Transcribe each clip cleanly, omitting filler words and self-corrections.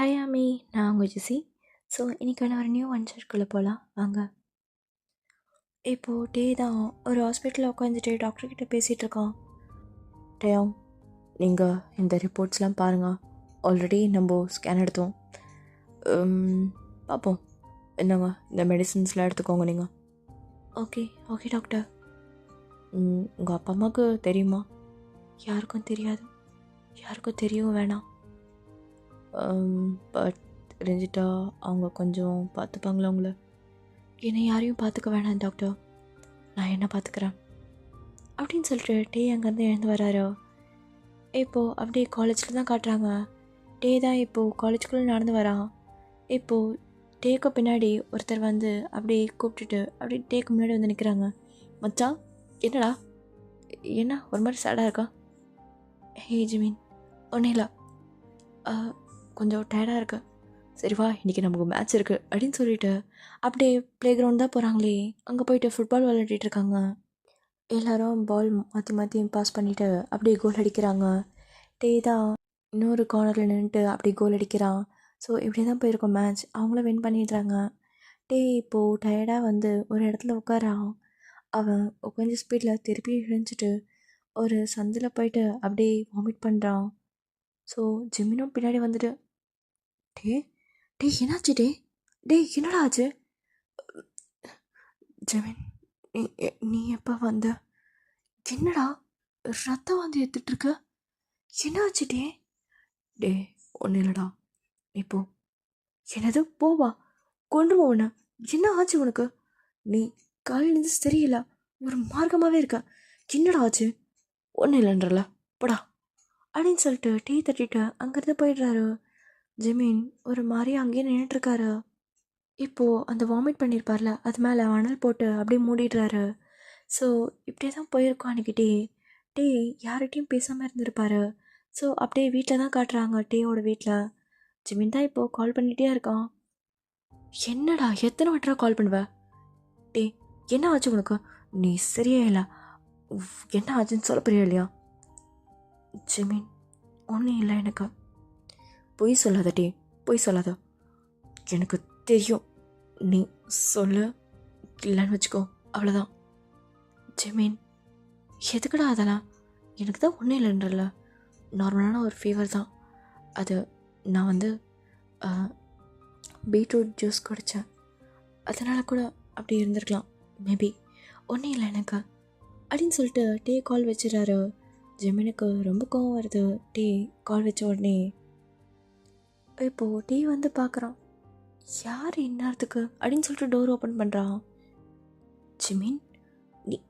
Hi ஆமி, நான் உங்கள் ஜெசி. ஸோ இன்றைக்கான ஒரு நியூ ஒன்சர்க்குள்ளே போகலாம் வாங்க. இப்போது டே தான் ஒரு ஹாஸ்பிட்டலில் உட்காந்துட்டு டாக்டர்கிட்ட பேசிகிட்டு இருக்கான். டேம், நீங்கள் இந்த ரிப்போர்ட்ஸ்லாம் பாருங்கள். ஆல்ரெடி நம்ம ஸ்கேன் எடுத்தோம். பார்ப்போம். என்னங்க இந்த மெடிசின்ஸ்லாம் எடுத்துக்கோங்க நீங்கள். Okay okay doctor. உங்கள் அப்பா அம்மாவுக்கு தெரியுமா? யாருக்கும் தெரியாது. யாருக்கும் தெரியவும் வேணாம். பட் தெரிஞ்சிட்டா அவங்க கொஞ்சம் பார்த்துப்பாங்களா உங்களை? என்னை யாரையும் பார்த்துக்க வேணாம் டாக்டர், நான் என்ன பார்த்துக்கிறேன் அப்படின்னு சொல்லிட்டு டே அங்கேருந்து எழுந்து வராரு. இப்போது அப்படியே காலேஜில் தான் காட்டுறாங்க. டே தான் இப்போது காலேஜுக்குள்ளே நடந்து வரான். இப்போது டேக்கு பின்னாடி ஒருத்தர் வந்து அப்படியே கூப்பிட்டுட்டு அப்படியே டேக்கு முன்னாடி வந்து நிற்கிறாங்க. மச்சான், என்னடா என்ன ஒரு மாதிரி சேடாக இருக்கா? ஹே ஜிமின், ஒன்றும் இல்லை, கொஞ்சம் டயர்டாக இருக்கு. சரி வா, இன்றைக்கி நமக்கு மேட்ச் இருக்குது அப்படின்னு சொல்லிட்டு அப்படியே ப்ளே கிரவுண்ட் தான் போகிறாங்களே, அங்கே போயிட்டு ஃபுட்பால் விளையாடிட்டு இருக்காங்க. எல்லோரும் பால் மாற்றி மாற்றி பாஸ் பண்ணிவிட்டு அப்படியே கோல் அடிக்கிறாங்க. டே தான் இன்னொரு கார்னரில் நின்றுட்டு அப்படியே கோல் அடிக்கிறான். ஸோ இப்படி தான் போயிருக்கோம் மேட்ச். அவங்களும் வின் பண்ணிடுறாங்க. டே இப்போது டயர்டாக வந்து ஒரு இடத்துல உட்காரான். அவன் கொஞ்சம் ஸ்பீடில் திருப்பி இழிஞ்சிட்டு ஒரு சந்தில் போயிட்டு அப்படியே வாமிட் பண்ணுறான். ஸோ ஜிம்மினும் பின்னாடி வந்துட்டு, டே டே என்னாச்சு? டே என்னடா ஆச்சு? ஜெமின், நீ எப்போ வந்த? என்னடா ரத்தம் வந்து எடுத்துட்ருக்க? என்னாச்சு? டே ஒன்றும் இல்லைடா, இப்போ என்னது போவா கொண்டுருவோம் உன்னை. என்ன ஆச்சு உனக்கு? நீ காலையிலேருந்து சரியில்ல, ஒரு மார்க்கமாகவே இருக்க. என்னடா ஆச்சு? ஒன்றும் இல்லைன்றல போடா அப்படின்னு சொல்லிட்டு டீ தட்டிட்டு அங்கேருந்து போயிடுறாரு. ஜெமீன் ஒரு மாதிரி அங்கேயே நின்றுட்டுருக்காரு. இப்போது அந்த வாமிட் பண்ணியிருப்பார்ல, அது மேலே அனல் போட்டு அப்படியே மூடிடுறாரு. ஸோ இப்படியே தான் போயிருக்கோம் அன்றைக்கி டே யார்கிட்டையும் பேசாமல் இருந்திருப்பாரு. ஸோ அப்படியே வீட்டில் தான் காட்டுறாங்க, டேயோட வீட்டில். ஜிமின் தான் இப்போது கால் பண்ணிகிட்டே இருக்கான். என்னடா எத்தனை வாட்டரா கால் பண்ணுவ? டே என்ன ஆச்சு உனக்கு? நீ சரியே இல்லை, என்ன ஆச்சுன்னு சொல்ல போறியா இல்லையா? ஜிமின், ஒன்றும் இல்லை எனக்கு. பொய் சொல்லாத டே, பொய் சொல்லாத. எனக்கு தெரியும், நீ சொல்லு இல்லைன்னு வச்சுக்கோ, அவ்வளோதான். ஜெமீன், எதுக்குடா அதெல்லாம்? எனக்கு தான் ஒன்றும் இல்லைன்றல, நார்மலான ஒரு ஃபீவர் தான். அது நான் வந்து பீட்ரூட் ஜூஸ் குடித்தேன், அதனால் கூட அப்படி இருந்திருக்கலாம் மேபி. ஒன்றும் இல்லை எனக்கு அப்படின்னு சொல்லிட்டு டே கால் வச்சிடறாரு. ஜெமீனுக்கு ரொம்ப கோவம் வருது. டே கால் வச்ச உடனே இப்போது டே வந்து பார்க்குறான். யார் இந்நேரத்துக்கு அப்படின்னு சொல்லிட்டு டோர் ஓப்பன் பண்ணுறான். ஜிமின்,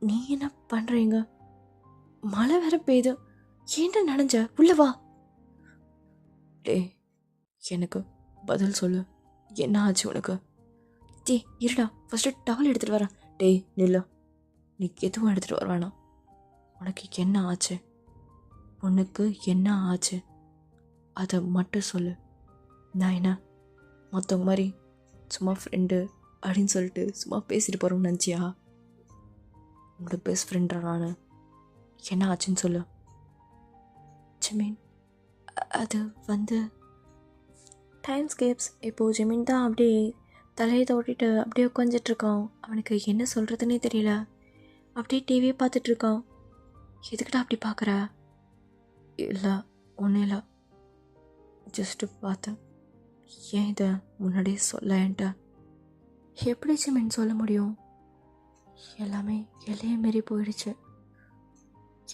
நீ என்ன பண்ணுறீங்க? மழை வேற பெய்யுது, ஏன்டா நனைஞ்ச? உள்ள வா. டே எனக்கு பதில் சொல்லு, என்ன ஆச்சு உனக்கு? டே இருடா, ஃபஸ்ட்டு டவல் எடுத்துகிட்டு வரேன். டே நில்லு, நீ எதுவும் எடுத்துகிட்டு வர வேணாம். உனக்கு என்ன ஆச்சு? உனக்கு என்ன ஆச்சு அதை மட்டும் சொல்லு. நான் என்ன மற்றவங்க மாதிரி சும்மா ஃப்ரெண்டு அப்படின்னு சொல்லிட்டு சும்மா பேசிட்டு போகிறோம்னு நினச்சியா? உங்களோட பெஸ்ட் ஃப்ரெண்டா நான். என்ன ஆச்சுன்னு சொல்லு. ஜெமீன், அது வந்து டைம்ஸ்கேப்ஸ். இப்போது ஜெமீன் தான் அப்படியே தலையை தோட்டிட்டு அப்படியே உட்காந்துட்ருக்கான். அவனுக்கு என்ன சொல்கிறதுனே தெரியல. அப்படியே டிவியை பார்த்துட்ருக்கான். எதுக்கிட்ட அப்படி பார்க்குற? இல்லை ஒன்றும் இல்லை, ஜஸ்ட்டு பார்த்தேன். ஏன் இதை முன்னாடியே சொல்ல என்கிட்ட? எப்படி ஜெமீன் சொல்ல முடியும்? எல்லாமே எல்லையே மீறி போயிடுச்சு.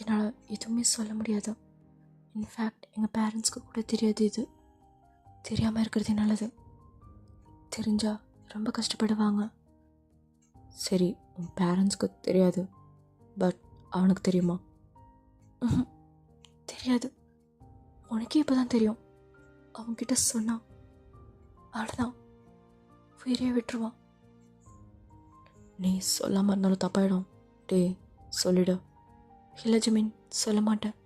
என்னால் எதுவுமே சொல்ல முடியாது. இன்ஃபேக்ட் எங்கள் பேரண்ட்ஸ்க்கு கூட தெரியாது. இது தெரியாமல் இருக்கிறது நல்லது. தெரிஞ்சால் ரொம்ப கஷ்டப்படுவாங்க. சரி, உன் பேரண்ட்ஸ்க்கு தெரியாது, பட் அவனுக்கு தெரியுமா? தெரியாது. உனக்கே இப்போ தான் தெரியும். அவன்கிட்ட சொன்னான் அவ்வளோதான், உயிரே விட்டுருவான். நீ சொல்லாமல் இருந்தாலும் தப்பாயிடும். டே சொல்லிடு. இல்லை ஜெமீன், சொல்ல மாட்டேன்.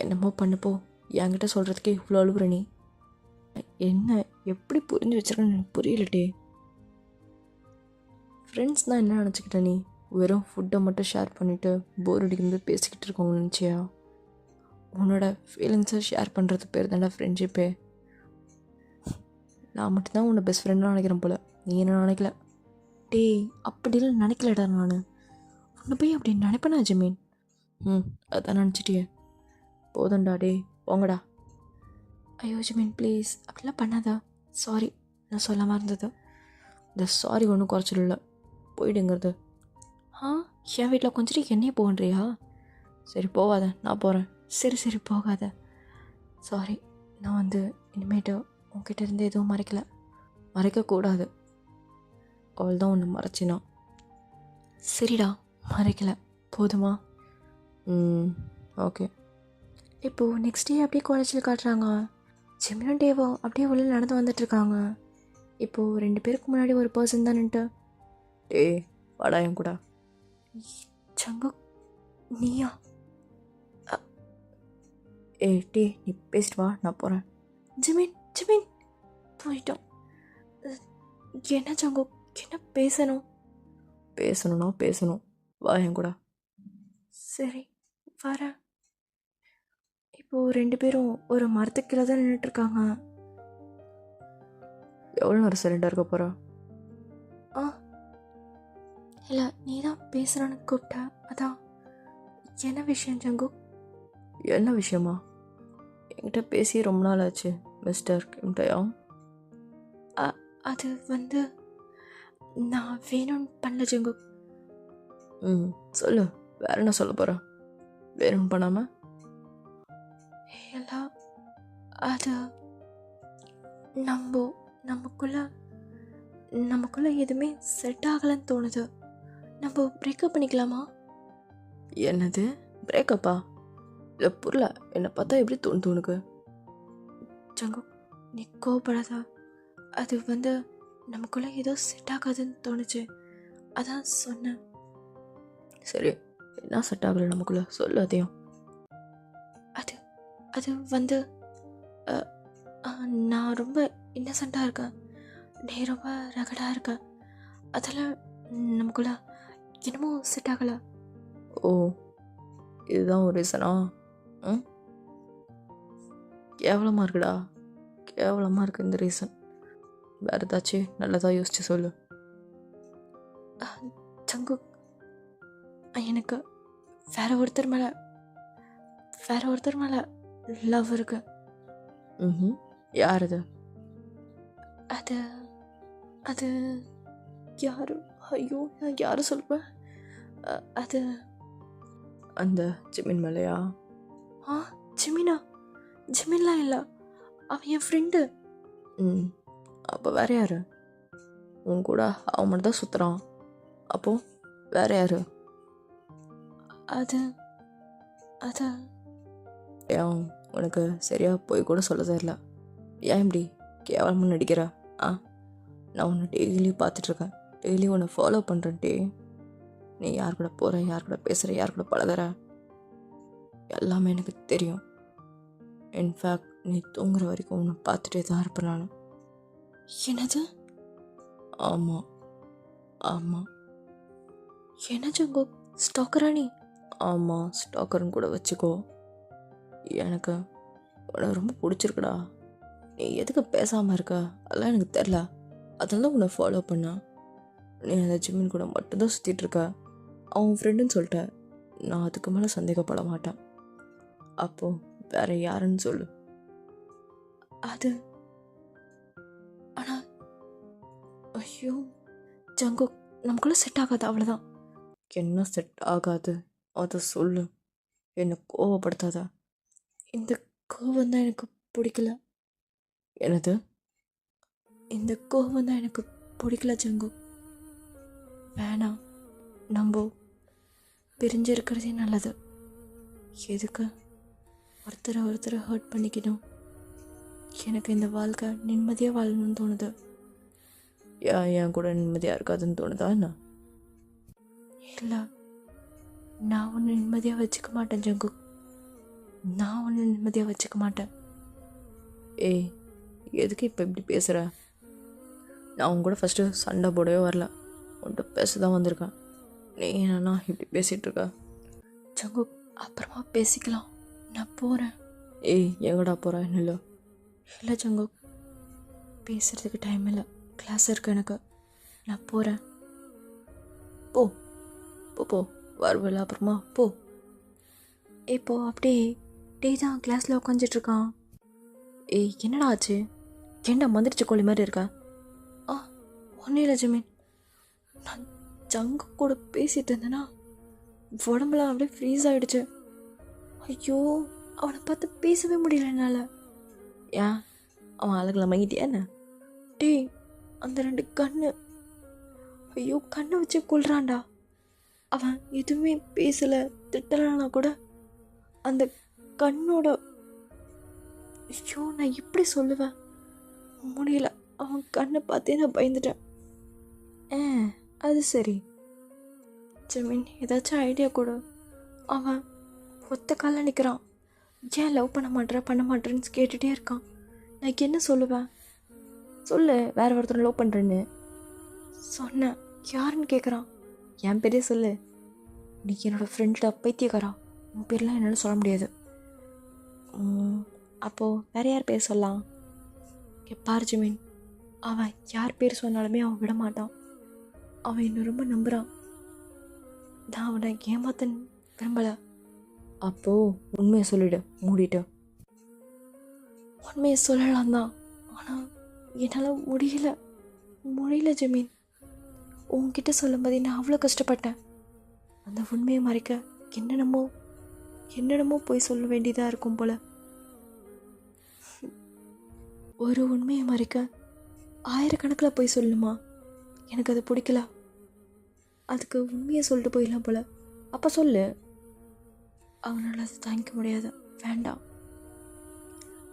என்னமோ பண்ணுப்போ, என்கிட்ட சொல்கிறதுக்கே இவ்வளோ அழுகுற நீ. என்ன எப்படி புரிஞ்சு வச்சிருக்கேன்னு எனக்கு புரியல. டே ஃப்ரெண்ட்ஸ்னால் என்ன நினச்சிக்கிட்ட நீ? வெறும் ஃபுட்டை மட்டும் ஷேர் பண்ணிவிட்டு போர் அடிக்கும்போது பேசிக்கிட்டு இருக்கோங்க நினச்சியா? உன்னோட ஃபீலிங்ஸை ஷேர் பண்ணுறது பேர் தானே ஃப்ரெண்ட்ஷிப்பே. நான் மட்டும்தான் உன்னை பெஸ்ட் ஃப்ரெண்டாக நினைக்கிறேன் போல, நீ என்ன நினைக்கல. டேய் அப்படிலாம் நினைக்கலடா நான். உன்னை போய் அப்படி நினைப்பேனா ஜமீன்? அதான் நினச்சிட்டியே. போதண்டா டே, போங்கடா. ஐயோ ஜமீன் ப்ளீஸ் அப்படிலாம் பண்ணாதா. சாரி, நான் சொல்லாமல் இருந்தது. இந்த சாரி ஒன்றும் குறைச்சிடல, போயிடுங்கிறது. என் வீட்டில் கொஞ்சம் என்னையே போகன்றியா? சரி போகாத, நான் போகிறேன். சரி சரி போகாத. சாரி, நான் இனிமேட்டு உன்கிட்ட இருந்து எதுவும் மறைக்கக்கூடாது. அவள் தான் ஒன்று மறைச்சினா. சரிடா, மறைக்கலை, போதுமா? ஓகே. இப்போது நெக்ஸ்ட் டே அப்படியே காலேஜில் காட்டுறாங்க. ஜெமினும் டேவோ அப்படியே உள்ள நடந்து வந்துட்டுருக்காங்க. இப்போது 2 பேருக்கு முன்னாடி ஒரு பர்சன் தான் நின்ட்டு, டேய் வாடா என் கூட. சங்கு நீயா? டே நீ பேசிட்டு வா, நான் போகிறேன். ஜமீன் போயிட்டோம். என்ன சங்கு, என்ன பேசணும்னா பேசணும், வா என் கூட. சரி வரேன். இப்போது 2 பேரும் ஒரு மரத்துக்கு கீழே தான் நின்றுட்டுருக்காங்க. எவ்வளோ நேரம் சைலண்டாக இருக்க போகிறா? இல்லை நீ தான் பேசுகிறான்னு கூப்பிட்ட, அதான். என்ன விஷயம் ஜங்கு? என்ன விஷயமா? என்கிட்ட பேசி ரொம்ப நாள் ஆச்சு மிஸ்டர் கிம்டயா. அது நான் வேணும்னு பண்ணல ஜங்கு. சொல்லு, வேற என்ன சொல்ல போகிற? வேணும்னு பண்ணாமல்? இல்லை அது நமக்குள்ள எதுவுமே செட் ஆகலைன்னு தோணுது. நம்ம பிரேக்கப் பண்ணிக்கலாமா? என்னது பிரேக்கப்பா? இல்லை புரியல, என்னை பார்த்தா எப்படி தோணுது உனக்கு? ஜங்கு நீ கோவப்படாதா. அது நமக்குள்ள ஏதோ செட் ஆகாதுன்னு தோணுச்சு, அதான் சொன்னேன். சரி, என்ன செட் ஆகலை நமக்குள்ள, சொல்லு அதையும். அது நான் ரொம்ப இன்னசென்ட்டாக இருக்கேன், நீ ரொம்ப ரகடாக இருக்க, அதில் நமக்குள்ள என்னமோ செட் ஆகலை. ஓ, இதுதான் ஒரு ரீசனா? கேவலமாக இருக்குடா, கேவலமாக இருக்கு இந்த ரீசன். வேறு ஏதாச்சும் நல்லதாக யோசிச்சு சொல்லு. சங்கு எனக்கு வேற ஒருத்தர் மேலே லவ் இருக்கு. யார் அது? அது யாரு? ஐயோ, நான் யாரை சொல்வேன்? அது அந்த ஜிமின் மேலையா? ஜிமின்லாம் இல்லை, அவன் என் ஃப்ரெண்டு. அப்போ வேற யாரு? உன் கூட அவன் மட்டும் தான் சுற்றுறான், அப்போ வேற யாரு? அது ஏன் உனக்கு சரியா போய் கூட சொல்ல தெரியல? ஏன் இப்படி கேவலமாக நடிக்கிற? நான் உன்னை டெய்லியும் பார்த்துட்ருக்கேன், டெய்லியும் உன்னை ஃபாலோ பண்ணுறேன்ட்டே. நீ யார் கூட போகிற, யார் கூட பேசுகிற, யார் கூட பழகுற, எல்லாமே எனக்கு தெரியும். இன்ஃபேக்ட் நீ தூங்குற வரைக்கும் உன்னை பார்த்துட்டே தான் இருப்பேன் நான். என்னது? ஆமாம். என்ன ஜங்கு, ஸ்டாக்கரா நீ? ஆமாம், ஸ்டாக்கர்னு கூட வச்சுக்கோ. எனக்கு உன்னை ரொம்ப பிடிச்சிருக்குடா. நீ எதுக்கு பேசாமல் இருக்க அதெல்லாம் எனக்கு தெரில, அதனால உன்னை ஃபாலோ பண்ண. நீ அந்த ஜிம்மின் கூட மட்டும்தான் சுற்றிட்டுருக்க, அவன் ஃப்ரெண்டுன்னு சொல்லிட்ட. நான் அதுக்கு மேலே சந்தேகப்பட மாட்டேன். அப்போது வேற யாருன்னு சொல்லு. அது ஆனால் ஐயோ ஜங்கு, நமக்குள்ளே செட் ஆகாது, அவ்வளோதான். என்ன செட் ஆகாது அதை சொல்லு, என்னை கோவப்படுத்தாத. இந்த கோவம் தான் எனக்கு பிடிக்கல. என்னது? இந்த கோவம் தான் எனக்கு பிடிக்கல ஜங்கு. வேணாம், நம்ம பிரிஞ்சிருக்கிறதே நல்லது. எதுக்கு ஒருத்தரை ஹர்ட் பண்ணிக்கணும்? எனக்கு இந்த வாழ்க்கை நிம்மதியாக வாழணும்னு தோணுது. என் கூட நிம்மதியாக இருக்காதுன்னு தோணுதா என்ன? இல்லை, நான் ஒன்று நிம்மதியாக வச்சுக்க மாட்டேன் ஜங்கு, நான் ஒன்று நிம்மதியாக வச்சுக்க மாட்டேன். ஏய், எதுக்கு இப்போ இப்படி பேசுகிற? நான் உன் கூட ஃபஸ்ட்டு சண்டை போடவே வரல, உன்கிட்ட பேச தான் வந்திருக்கேன். நீ என்னன்னா இப்படி பேசிகிட்டு இருக்க? ஜங்கு அப்புறமா பேசிக்கலாம், நான் போகிறேன். ஏய், எங்கடா போகிறேன்? இல்லை ஜங்கு, பேசுகிறதுக்கு டைம் இல்லை, கிளாஸ் இருக்கு எனக்கு, நான் போகிறேன். போ போ போ, வருவில்ல அப்புறமா போ. இப்போது அப்படியே டே தான் கிளாஸில் உட்காந்துட்ருக்கான். ஏய் என்னடா ஆச்சு? ஏண்டா மந்திரிச்ச கோழி மாதிரி இருக்கா? ஆ ஒன்றும் இல்லை ஜமீன், நான் ஜங்கு கூட பேசிகிட்டு இருந்தேன்னா உடம்புலாம் அப்படியே ஃப்ரீஸ் ஆகிடுச்சு. ஐயோ, அவனை பார்த்து பேசவே முடியல என்னால். ஏன் அவன் அழகில் மங்கிட்டியா என்ன? டேய் அந்த 2 கண்ணு, ஐயோ கண்ணை வச்சு கொள்றான்டா. அவன் எதுவுமே பேசலை திட்டலைன்னா கூட அந்த கண்ணோட, ஐயோ நான் எப்படி சொல்லுவேன், முடியல. அவன் கண்ணை பார்த்தே நான் பயந்துட்டேன். அது சரி ஜமீன், ஏதாச்சும் ஐடியா கொடு. அவன் ஒத்த காலில் நிற்கிறான். ஏன் லவ் பண்ண மாட்டேன்னு கேட்டுகிட்டே இருக்கான். நான் என்ன சொல்லுவேன்? சொல்லு வேற ஒருத்தர் லவ் பண்ணுறேன்னு சொன்னேன். யாருன்னு கேட்குறான். என் பேரே சொல்லு. நீ என்னோடய ஃப்ரெண்டோட பைத்தியக்காரா, உன் பேர்லாம் என்னால் சொல்ல முடியாது. அப்போது வேறு யார் பேர் சொல்லலாம்? பார் ஜமீன், அவன் யார் பேர் சொன்னாலுமே அவன் விட மாட்டான். அவன் என்னை ரொம்ப நம்புகிறான். நான் அவனை ஏமாத்த விரும்பலை. அப்போது உண்மையை சொல்லிவிடு, மூடிட்டு. உண்மையை சொல்லலாம் தான், ஆனால் என்னால் முடியல ஜமீன். உங்ககிட்ட சொல்லும்போது நான் அவ்வளோ கஷ்டப்பட்டேன். அந்த உண்மையை மறைக்க என்னென்னமோ போய் சொல்ல வேண்டியதாக இருக்கும் போல். ஒரு உண்மையை மறைக்க ஆயிரக்கணக்கில் போய் சொல்லுமா? எனக்கு அது பிடிக்கல. அதுக்கு உண்மையை சொல்லிட்டு போயிடலாம் போல். அப்போ சொல்லு. அவனால் அது தாங்கிக்க முடியாது, வேண்டாம்.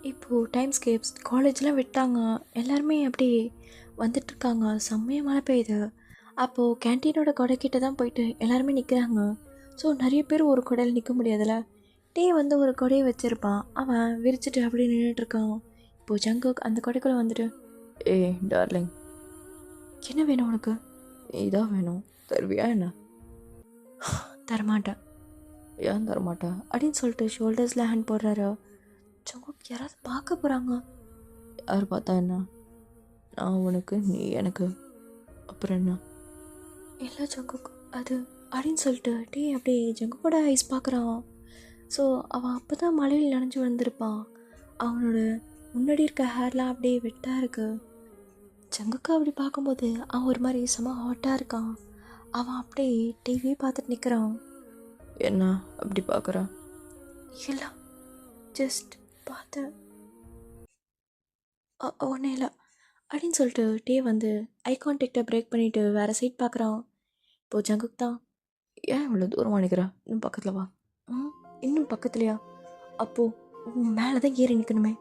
இப்போது டைம் ஸ்கேப்ஸ் காலேஜ்லாம் விட்டாங்க, எல்லாருமே அப்படியே வந்துட்டுருக்காங்க. செம்மையாக மழை பெய்யுது. அப்போது கேன்டீனோட கொடைக்கிட்ட தான் போயிட்டு எல்லாருமே நிற்கிறாங்க. ஸோ நிறைய பேர் ஒரு கொடையில் நிற்க முடியாதுல்ல. டே வந்து ஒரு கொடையை வச்சுருப்பான், அவன் விரிச்சிட்டு அப்படியே நின்றுட்டுருக்கான். இப்போது ஜங்குக் அந்த கொடைக்குள்ளே வந்துட்டு, ஏய் டார்லிங், என்ன வேணும் உனக்கு? இதான் வேணும், தருவியா என்ன? தரமாட்டேன். ஏன் தரமாட்டேன் அப்படின்னு சொல்லிட்டு ஷோல்டர்ஸில் ஹேண்ட் போடுறாரு. ஜங்குக் யாராவது பார்க்க போகிறாங்க. யார் பார்த்தா என்ன? நான் உனக்கு, நீ எனக்கு, அப்புறம் என்ன? இல்லை ஜங்குக் அது அப்படின்னு சொல்லிட்டு டே அப்படியே ஜங்குக்கோட ஐஸ் பார்க்குறான். ஸோ அவன் அப்போ தான் மழையில் நனைஞ்சு வந்திருப்பான். அவனோட முன்னாடி இருக்க ஹேர்லாம் அப்படியே வெட்டாக இருக்கு. ஜங்குக்கா அப்படி பார்க்கும்போது அவன் ஒரு மாதிரி செம ஹாட்டாக இருக்கான். அவன் அப்படியே டிவி பார்த்துட்டு நிற்கிறான். என்ன அப்படி பார்க்குறான்? இல்லை ஜஸ்ட் பார்த்தேன், ஒன்றும் இல்லை அப்படின்னு சொல்லிட்டு டே வந்து ஐ கான்டாக்டை பிரேக் பண்ணிவிட்டு வேறு சைட் பார்க்குறான். இப்போது ஜங்குக் தான், ஏன் இவ்வளோ தூரமாக நிற்கிறா? இன்னும் பக்கத்தில் வா. இன்னும் பக்கத்துலையா? அப்போது உன் மேலே தான் ஏறி நிற்கணுமே.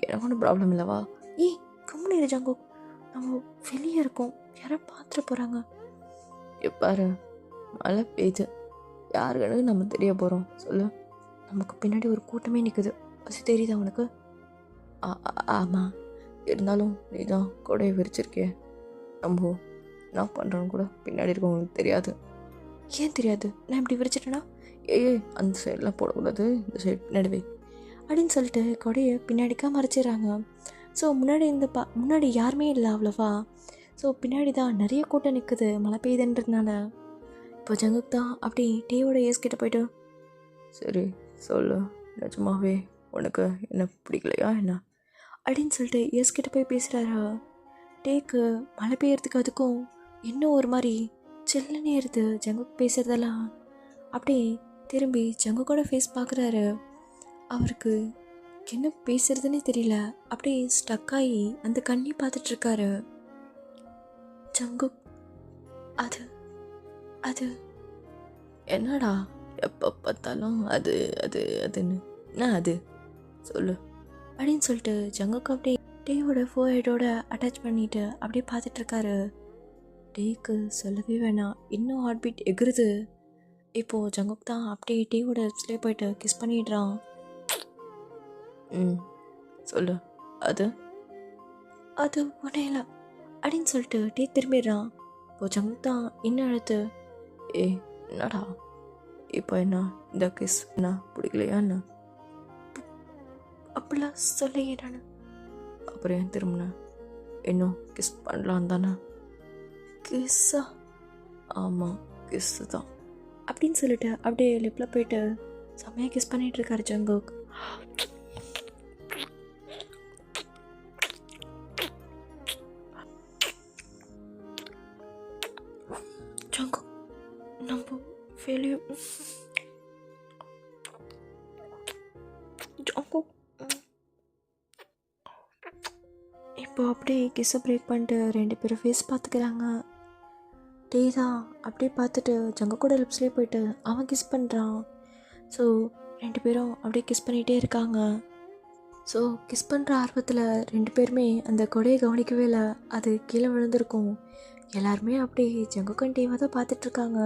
எனக்கு ஒன்றும் ப்ராப்ளம் இல்லைவா? ஏய் கம்முனு இரு ஜங்குக், நம்ம வெளியே இருக்கோம், யாரோ பார்த்துட்டு போகிறாங்க. எப்பாரு மழை பெய்யுது, யாருக்கணும் நம்ம தெரிய போகிறோம் சொல்லு? நமக்கு பின்னாடி ஒரு கூட்டமே நிற்குது, அது தெரியுதா உனக்கு? ஆமாம், இருந்தாலும் நீ தான் கொடையை விரிச்சிருக்கே, நம்ம என்ன பண்ணுறோன்னு கூட பின்னாடி இருக்கவங்களுக்கு தெரியாது. ஏன் தெரியாது? நான் இப்படி விரிச்சிட்டேன்னா, ஏய் அந்த சைடெலாம் போடக்கூடாது, இந்த சைடு பின்னாடி அப்படின்னு சொல்லிட்டு கொடையை பின்னாடிக்கா மறைச்சிடுறாங்க. ஸோ முன்னாடி யாருமே இல்லை அவ்வளோவா. ஸோ பின்னாடி தான் நிறைய கூட்டம் நிற்குது மழை பெய்யுதுன்றதுனால. இப்போ ஜங்குக் தான் அப்படி டேவோட ஏஸ் கிட்ட போய்ட்டு, சரி சொல்லு, நிஜமாவே உனக்கு என்ன பிடிக்கலையா என்ன அப்படின்னு சொல்லிட்டு ஏஸ் கிட்ட போய் பேசுகிறாரா. டேக்கு மழை பெய்யறதுக்கு அதுக்கும் இன்னும் ஒரு மாதிரி சில்லுன்னு ஏறுது. ஜங்குக் பேசுகிறதெல்லாம் அப்படியே திரும்பி ஜங்குக்கோட ஃபேஸ் பார்க்குறாரு. அவருக்கு என்ன பேசுறதுன்னே தெரியல, அப்படியே ஸ்டக் ஆகி அந்த கண்ணி பார்த்துட்ருக்காரு. ஜங்குக் அது அது என்னடா எப்போ பார்த்தாலும் அது அது அதுன்னு என்ன அது சொல்லு அப்படின்னு சொல்லிட்டு ஜங்குக் அப்படியே டேவோட ஃபோர்ஹெட்டோட அட்டாச் பண்ணிட்டு அப்படியே பார்த்துட்ருக்காரு. டேக்கு சொல்லவே வேணாம், இன்னும் ஹார்ட் பீட் எகுறுது. இப்போது ஜங்குக் தான் அப்படியே டேவோட லிப்ஸ்லேயே போயிட்டு கிஸ் பண்ணிடுறான். சொல்லு, அது ஒன்றே இல்லை அப்படின்னு சொல்லிட்டு டே திரும்பிடுறான். இப்போ ஜங்குக் தான் இன்னும் அழுத்து, என்னடா இப்போ என்ன இந்த கிஸ் என்ன பிடிக்கலையா என்ன? அப்படிலாம் சொல்லையே நான். அப்புறம் ஏன் திரும்பின? இன்னும் கிஸ் பண்ணலாம் தானே? கிஸ்ஸா? ஆமாம், கிஸ்ஸு தான் அப்படின்னு சொல்லிட்டு அப்படியே லிப்பில் போயிட்டு செம்மையாக கிஸ் பண்ணிகிட்டு இருக்காரு ஜங்குக். ஜங்குக் நம்ம ஃபெயிலியர். ஜங்குக் இப்போ அப்படியே கிஸ்ஸை பிரேக் பண்ணிட்டு 2 பேரும் ஃபேஸ் பார்த்துக்கிறாங்க. டே தான் அப்படியே பார்த்துட்டு ஜங்குக்கோட லிப்ஸ்லேயே போயிட்டு அவன் கிஸ் பண்ணுறான். ஸோ 2 பேரும் அப்படியே கிஸ் பண்ணிகிட்டே இருக்காங்க. ஸோ கிஸ் பண்ணுற ஆர்வத்தில் 2 பேருமே அந்த கொடையை கவனிக்கவே இல்லை, அது கீழே விழுந்திருக்கும். எல்லாருமே அப்படியே ஜங்குக்கன் டேவாக தான் பார்த்துட்ருக்காங்க.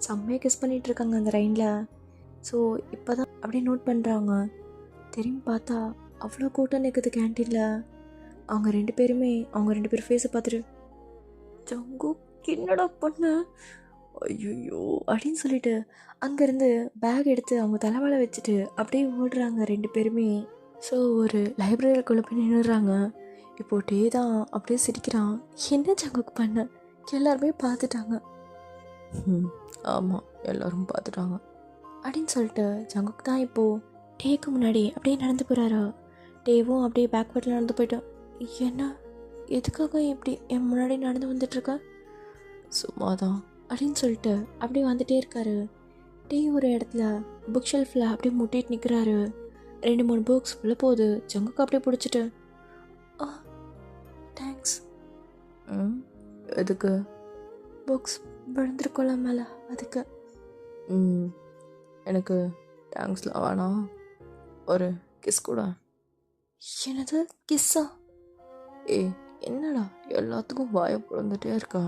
செம்மையாக கிஸ் பண்ணிகிட்ருக்காங்க அந்த ரைனில். ஸோ இப்போ தான் அப்படியே நோட் பண்ணுறாங்க. திரும்பி பார்த்தா அவ்வளோ கூட்டம் நிற்குது கேன்டீனில். அவங்க 2 பேருமே அவங்க 2 பேர் ஃபேஸை பார்த்துட்டு ஜங்கு என்னடா பண்ண ஐயோ அப்படின்னு சொல்லிட்டு அங்கேருந்து பேக் எடுத்து அவங்க தலைமையில வச்சுட்டு அப்படியே ஓடுறாங்க 2 பேருமே. ஸோ ஒரு லைப்ரரிக்குள்ளே போய் நின்றுறாங்க. இப்போது டே தான் அப்படியே சிரிக்கிறான். என்ன ஜங்குக்கு பண்ண? எல்லாருமே பார்த்துட்டாங்க. ஆமாம், எல்லோரும் பார்த்துட்டாங்க அப்படின்னு சொல்லிட்டு ஜங்குக்கு தான் இப்போது டேக்கு முன்னாடி அப்படியே நடந்து போகிறாரு. டேவும் அப்படியே பேக்வர்டில் நடந்து போயிட்டோம். என்ன, எதுக்காக இப்படி என் முன்னாடி நடந்து வந்துட்டுருக்க? சும்மா தான் அப்படின்னு சொல்லிட்டு அப்படியே வந்துட்டே இருக்காரு. டே ஒரு இடத்துல புக் ஷெல்ஃபில் அப்படியே முட்டிட்டு நிற்கிறாரு. 2-3 புக்ஸ் உள்ள போகுது. ஜங்குக்கு அப்படியே பிடிச்சிட்டு தேங்க்ஸ். எதுக்கு? புக்ஸ் விழுந்துருக்கோல மேலே, அதுக்கு. எனக்கு தேங்க்ஸ்லாம் வேணாம், ஒரு கிஸ் கூட. என்னது கிஸ்ஸா? என்னடா எல்லாத்துக்கும் வாயை பிறந்துட்டே இருக்கா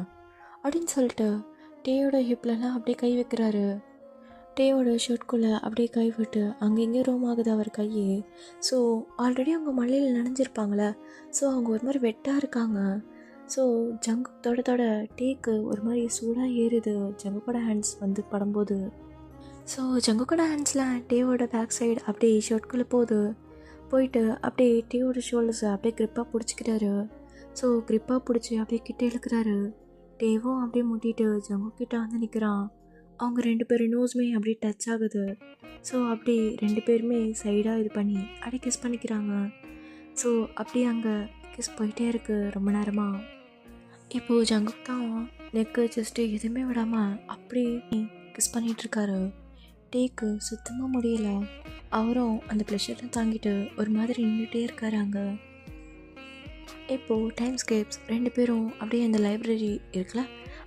அப்படின்னு சொல்லிட்டு டேயோட ஹிப்லலாம் அப்படியே கை வைக்கிறாரு. டேயோட ஷர்ட்குள்ளே அப்படியே கை விட்டு அங்கே இங்கே ரோம் ஆகுது அவர் கையே. ஸோ ஆல்ரெடி அவங்க மழையில் நனைஞ்சிருப்பாங்களே, ஸோ அவங்க ஒரு மாதிரி வெட்டாக இருக்காங்க. ஸோ ஜங்குக்கோட டேக்கு ஒரு மாதிரி சூடாக ஏறுது ஜங்குக்கோட ஹேண்ட்ஸ் வந்து படும்போது. ஸோ ஜங்குக்கோட ஹேண்ட்ஸில் டேவோட பேக் சைடு அப்படியே ஷர்ட்குள்ளே போயிட்டு அப்படியே டேவோட ஷோல்டர்ஸை அப்படியே க்ரிப்பாக பிடிச்சிக்கிறாரு. ஸோ க்ரிப்பாக பிடிச்சி அப்படியே கிட்டே இழுக்கிறாரு. டேவும் அப்படியே முட்டிட்டு ஜங்குக்கிட்ட வந்து நிற்கிறான். அவங்க 2 பேரும் நோஸுமே அப்படியே டச் ஆகுது. ஸோ அப்படி 2 பேருமே சைடாக இது பண்ணி அப்படியே கிஸ் பண்ணிக்கிறாங்க. ஸோ அப்படியே அங்கே கிஸ் போயிட்டே இருக்குது ரொம்ப நேரமாக. இப்போது ஜங்குக் தான் நெக்கு ஜஸ்ட்டு எதுவுமே விடாமல் அப்படி கிஸ் பண்ணிகிட்ருக்காரு. டேக்கு சுத்தமாக முடியல. அவரும் அந்த ப்ளஷர்லாம் தாங்கிட்டு ஒரு மாதிரி நின்றுட்டே இருக்காரு அங்கே. இப்போது டைம் ஸ்கேப்ஸ் 2 பேரும் அப்படியே அந்த லைப்ரரி இருக்குல்ல,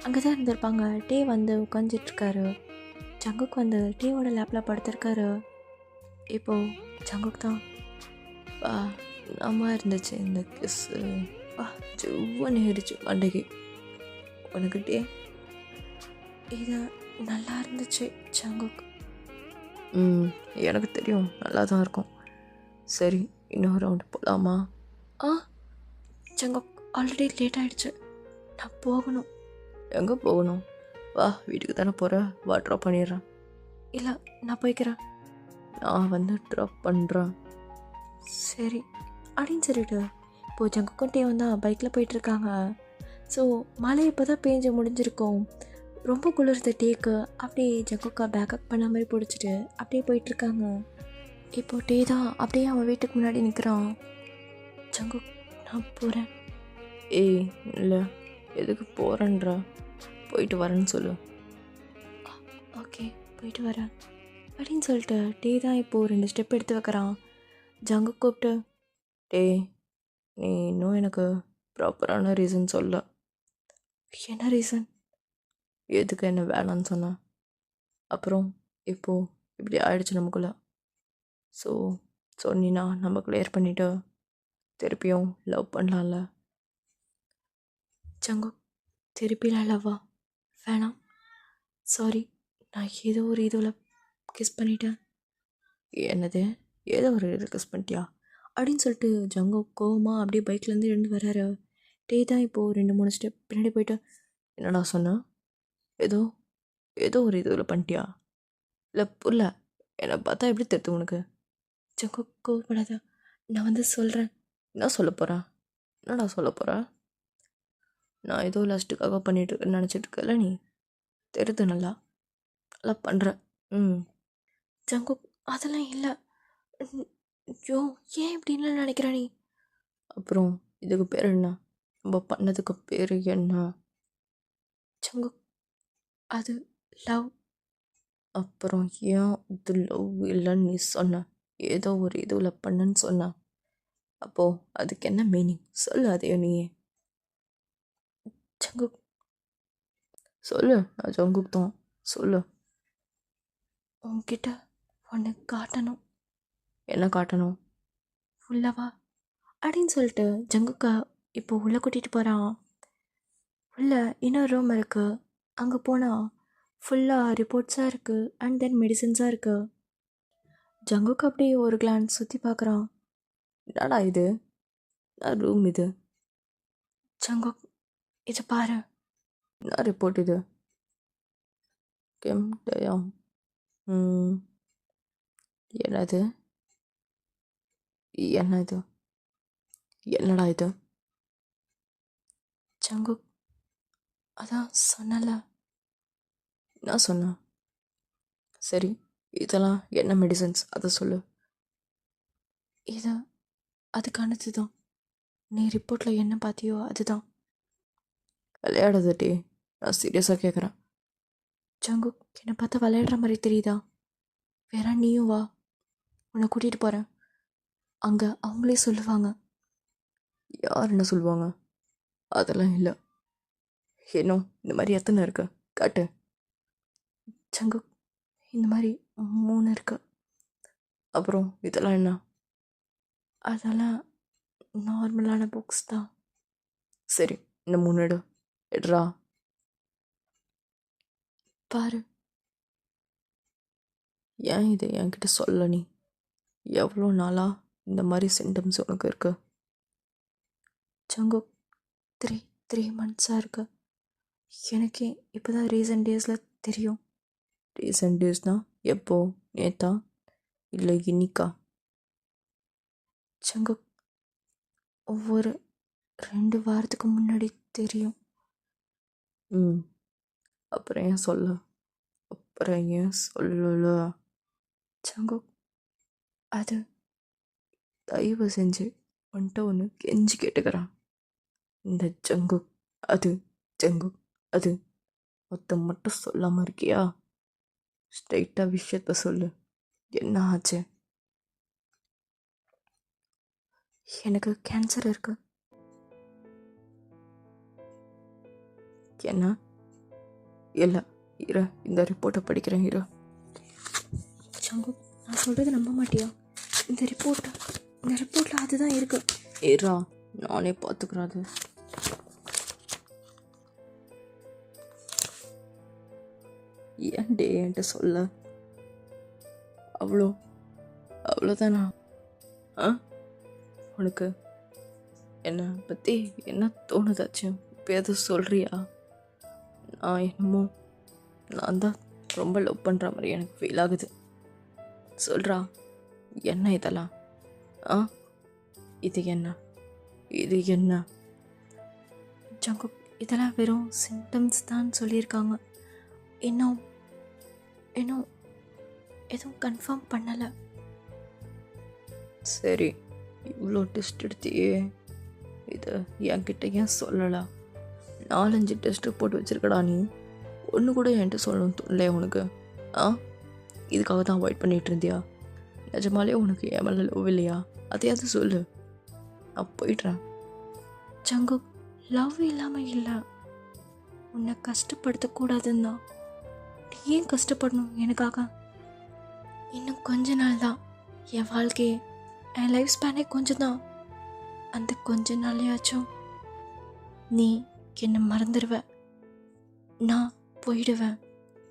அங்கே தான் இருந்திருப்பாங்க. டே வந்து உட்காந்துட்ருக்காரு. ஜங்குக் வந்து டேவோட லேப்பில் படுத்திருக்காரு. இப்போது ஜங்குக் தான் நம்ம இருந்துச்சு இந்த கிஸ்ஸு, ஜுவன்னு ஆயிடுச்சு மண்டைக்கு. உனக்கு டே இது நல்லா இருந்துச்சு ஜங்குக். எனக்கு தெரியும், நல்லா தான் இருக்கும். சரி, இன்னொரு ரவுண்டு போகலாமா? ஜங்குக் ஆல்ரெடி லேட் ஆகிடுச்சு, நான் போகணும். எங்கே போகணும்? வா, வீட்டுக்கு தானே போகிற, வா ட்ராப் பண்ணிடுறேன். இல்லை, நான் போய்க்கிறேன். நான் வந்து ட்ராப் பண்ணுறேன். சரி அப்படின்னு சொல்லிட்டு இப்போது ஜங்குக்கும் டேவும் தான் பைக்கில் போயிட்டுருக்காங்க. ஸோ மழை இப்போ தான் பேஞ்சு முடிஞ்சிருக்கும். ரொம்ப குளிர்ந்த டேக்கு அப்படியே ஜங்குக்கா பேக்கப் பண்ண மாதிரி பிடிச்சிட்டு அப்படியே போயிட்டுருக்காங்க. இப்போது டே தான் அப்படியே அவன் வீட்டுக்கு முன்னாடி நிற்கிறான். ஜங்குக், நான் போகிறேன். இல்லை, எதுக்கு போகிறேன்றா? போயிட்டு வரேன்னு சொல்லு. ஓகே, போயிட்டு வரேன் அப்படின்னு சொல்லிட்டு டே தான் இப்போது 2 ஸ்டெப் எடுத்து வைக்கிறான். ஜங்குக் கூப்பிட்டு, டே நீ இன்னும் எனக்கு ப்ராப்பரான ரீசன் சொல்ல. என்ன ரீசன்? எதுக்கு என்ன வேணான்னு சொன்னேன்? அப்புறம் இப்போது இப்படி ஆயிடுச்சு நமக்குள்ளே. ஸோ சொன்னினா நம்ம கிளியர் பண்ணிவிட்டு திருப்பியும் லவ் பண்ணலாம்ல? ஜங்குக், திருப்பிலாம் லவ்வா? வேணாம், சாரி, நான் ஏதோ ஒரு இதுவில் கிஸ் பண்ணிட்டேன். என்னது, ஏதோ ஒரு இதில் கிஸ் பண்ணிட்டியா அப்படின்னு சொல்லிட்டு ஜங்குக் கோவமாக அப்படியே பைக்லேருந்து எழுந்து வர்றாரு. டே தான் இப்போது 2-3 ஸ்டெப் பின்னாடி போயிட்டு, என்னடா சொன்ன? ஏதோ ஒரு இதுவில் பண்ணிட்டியா? இல்லை புரியல, என்னை பார்த்தா எப்படி தெரியுது உனக்கு? ஜங்குக் கோவப்படாத, நான் வந்து சொல்கிறேன். என்ன சொல்ல போகிறேன்? என்னடா சொல்ல போகிற? நான் ஏதோ லாஸ்ட்டுக்காக பண்ணிகிட்ருக்கேன்னு நினச்சிட்ருக்கல நீ. தெரியுது நல்லா நல்லா பண்ணுற. ம். ஜங்குக், அதெல்லாம் இல்லை. ஐயோ, ஏன் இப்படின்லாம் நினைக்கிற நீ? அப்புறம் இதுக்கு பேர் என்ன? நம்ம பண்ணதுக்கு பேர் என்ன? ஜங்குக், அது லவ். அப்புறம் ஏன் இது லவ் இல்லைன்னு நீ சொன்ன? ஏதோ ஒரு இதுவில் பண்ணுன்னு சொன்ன. அப்போது அதுக்கு என்ன மீனிங் சொல்லு அதையும் நீயே. ஜங்குக், சொல்லு. நான் ஜங்குக் தான். சொல்லு. உன்கிட்ட ஒன்று காட்டணும். என்ன காட்டணும்? உள்ளவா அப்படின்னு சொல்லிட்டு ஜங்குக்கா இப்போ உள்ளே கூட்டிகிட்டு போகிறான். உள்ள இன்னொரு ரூம் இருக்குது. அங்கே போனால் ஃபுல்லாக ரிப்போர்ட்ஸாக இருக்குது அண்ட் தென் மெடிசன்ஸாக இருக்குது. ஜங்குக்கு அப்படியே ஒரு கிளான்ஸ் சுற்றி பார்க்குறான். என்னடா இது? என்ன ரூம் இது? ஜங்குக், இதை பாரு. என்ன ரிப்போர்ட் இது? Gem time. என்னது? என்னது? என்னடா இது? ஜங்குக், அதான் சொன்னல. என்ன சொன்ன? சரி, இதெல்லாம் என்ன மெடிசன்ஸ் அதை சொல்லு. இது அதுக்கானது தான். நீ ரிப்போர்ட்டில் என்ன பார்த்தியோ அதுதான். விளையாடுறதுட்டி. நான் சீரியஸாக கேட்குறேன். ஜங்குக், என்னை பார்த்தா விளையாடுற மாதிரி தெரியுதா? வேற நீயும் வா, உன்னை கூட்டிகிட்டு போகிறேன். அங்கே அவங்களே சொல்லுவாங்க. யார் என்ன சொல்லுவாங்க? அதெல்லாம் இல்லை. இன்னும் இந்த மாதிரி எத்தனை இருக்கு காட்டு. ஜங்குக், இந்த மாதிரி 3 இருக்கு. அப்புறம் இதெல்லாம் என்ன? அதெல்லாம் நார்மலான புக்ஸ் தான். சரி, இந்த 3 எடுறா. பாரு. ஏன் இதை என்கிட்ட சொல்ல நீ? எவ்வளோ நாளாக இந்த மாதிரி சிம்டம்ஸ் உனக்கு இருக்கு? ஜங்குக், 3 மந்த்ஸாக இருக்கு. எனக்கே இப்போ தான் ரீசன்ட் டேஸில் தெரியும். ரீசன்ட் டேஸ்னால் எப்போ? நேத்தா இல்லை இன்னிக்கா? ஜங்குக், ஒவ்வொரு 2 வாரத்துக்கு முன்னாடி தெரியும். அப்புறம் ஏன் சொல்ல? அப்புறம் ஏன் சொல்லல? ஜங்குக், அது தயவு செஞ்சு வந்துட்டு ஒன்று கெஞ்சி கேட்டுக்கிறான். இந்த ஜங்குக் அது ஜங்குக் அது மொத்தம் மட்டும் சொல்லாமல் இருக்கியா? ஸ்ட்ரைட்டாக விஷயத்த சொல்லு. என்ன ஆச்சு? எனக்கு கேன்சர் இருக்கு. என்ன? இல்லை, இரு, இந்த ரிப்போர்ட்டை படிக்கிறேன், இரு. ஜங்குக், நான் சொல்கிறது நம்ப மாட்டியா? இந்த ரிப்போர்ட்டில் அதுதான் இருக்கு. ஏரா, நானே பார்த்துக்கிறேன். அது ஏன்டே என்கிட்ட சொல்ல? அவ்வளோதானா? உனக்கு என்னை பற்றி என்ன தோணுதாச்சு? இப்போ எதுவும் சொல்கிறியா? நான் தான் ரொம்ப லவ் பண்ணுற மாதிரி எனக்கு ஃபீல் ஆகுது. சொல்கிறா, என்ன இதெல்லாம்? இது என்ன? ஜங்குக், இதெல்லாம் வெறும் சிம்டம்ஸ் தான் சொல்லியிருக்காங்க. இன்னும் எதுவும் கன்ஃபார்ம் பண்ணலை. சரி, இவ்வளோ டெஸ்ட் எடுத்தியே, இதை என்கிட்ட ஏன் சொல்லலை? 4-5 டெஸ்ட் போட்டு வச்சுருக்கடா நீ. ஒன்று கூட என்கிட்ட சொல்லணும் தோணலையா உனக்கு? இதுக்காக தான் அவாய்ட் பண்ணிகிட்டு இருந்தியா? நிஜமாலே உனக்கு என் மேலே லவ் இல்லையா? அதையாவது சொல்லு. நான் போயிடுறேன். ஜங்குக், லவ் இல்லாமல் இல்லை. உன்னை கஷ்டப்படுத்தக்கூடாதுன்னு தான். நீ ஏன் கஷ்டப்படணும் எனக்காக? இன்னும் கொஞ்ச நாள் தான் என் வாழ்க்கையே, என் லைஃப் ஸ்பேனே கொஞ்சம் தான். அந்த கொஞ்ச நாளையாச்சும் நீ என்னை மறந்துடுவ, நான் போயிடுவேன்.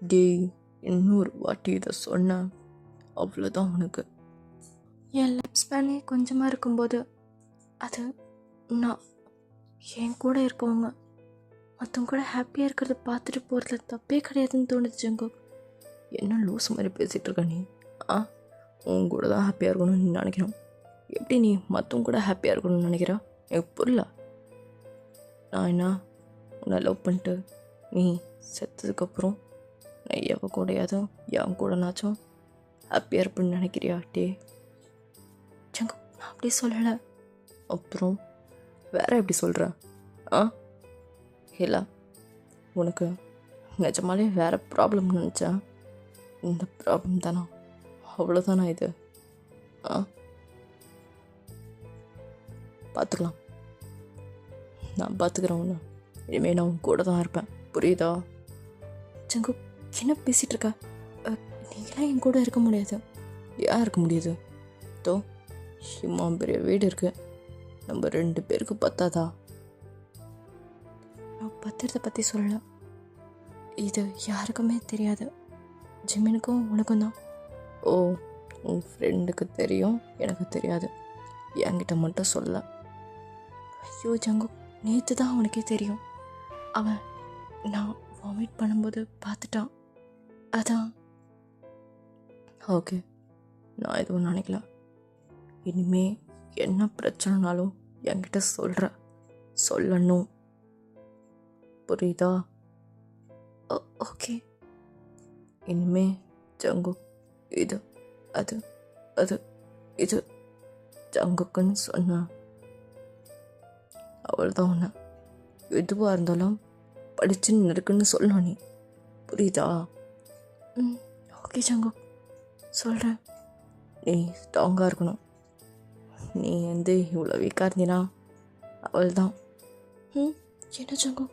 டேய், இன்னொரு வாட்டி இதை சொன்ன அவ்வளோதான் உனக்கு. என் லைஃப் ஸ்பேனே கொஞ்சமாக இருக்கும்போது அது நான் என் கூட இருக்கவங்க மற்றவங்க கூட ஹாப்பியாக இருக்கிறத பார்த்துட்டு போகிறதுல தப்பே கிடையாதுன்னு தோணுது ஜங்குக். என்ன லூஸ் மாதிரி பேசிகிட்டு இருக்க நீ? உன் கூட தான் ஹாப்பியாக இருக்கணும்னு நினைக்கிறோம். எப்படி நீ மற்றவங்க கூட ஹாப்பியாக இருக்கணும்னு நினைக்கிறா? எனக்கு புரியல. நான் என்ன உன்னை லவ் பண்ணிட்டு நீ செத்ததுக்கப்புறம் நான் எவ கூடயாதும் என் கூடனாச்சும் ஹாப்பியாக இருப்பேன்னு நினைக்கிறியா டே? ஜங்கு, நான் அப்படி சொல்லலை. அப்புறம் வேற எப்படி சொல்கிற? ஆ இல்லை, உனக்கு நிஜமாலே வேறு ப்ராப்ளம் நினச்சா இந்த ப்ராப்ளம் தானா? அவ்வளோதானா இது? ஆ பார்த்துக்கலாம், நான் பார்த்துக்கிறேன் உன்னை. இனிமேல் நான் உன் கூட தான் இருப்பேன், புரியுதா? ஜங்கு, என்ன பேசிகிட்டு இருக்க? நீங்களாம் என் கூட இருக்க முடியாது. ஏன் இருக்க முடியாது? தோ இம்மா பெரிய வீடு இருக்கு, நம்ம 2 பேருக்கு பத்தாதா? நான் பத்திரத்தை பற்றி சொல்லலை, இது யாருக்குமே தெரியாது. ஜிமினுக்கும் உனக்கும் தான். ஓ, உன் ஃப்ரெண்டுக்கு தெரியும், எனக்கு தெரியாது. என்கிட்ட மட்டும் சொல்ல. ஐயோ ஜங்கு, நேற்று தான் அவனுக்கே தெரியும். அவன் நான் வாமிட் பண்ணும்போது பார்த்துட்டான், அதான். ஓகே, நான் எதுவும் நினைக்கல. இனிமே என்ன பிரச்சனைனாலும் என்கிட்ட சொல்லணும், புரியுதா? ஓகே. இனிமே ஜங்கு இது அது அது இது ஜங்குக்குன்னு சொன்ன அவ்வளோதான். ஒன்று எதுவாக இருந்தாலும் படிச்சுன்னு இருக்குன்னு சொல்லணும் நீ, புரியுதா? ஓகே ஜங்கு, சொல்கிறேன். நீ ஸ்ட்ராங்காக இருக்கணும். நீ இவ்வளோ வீக்காக இருந்தீனா அவள்தான். என்ன ஜங்கு?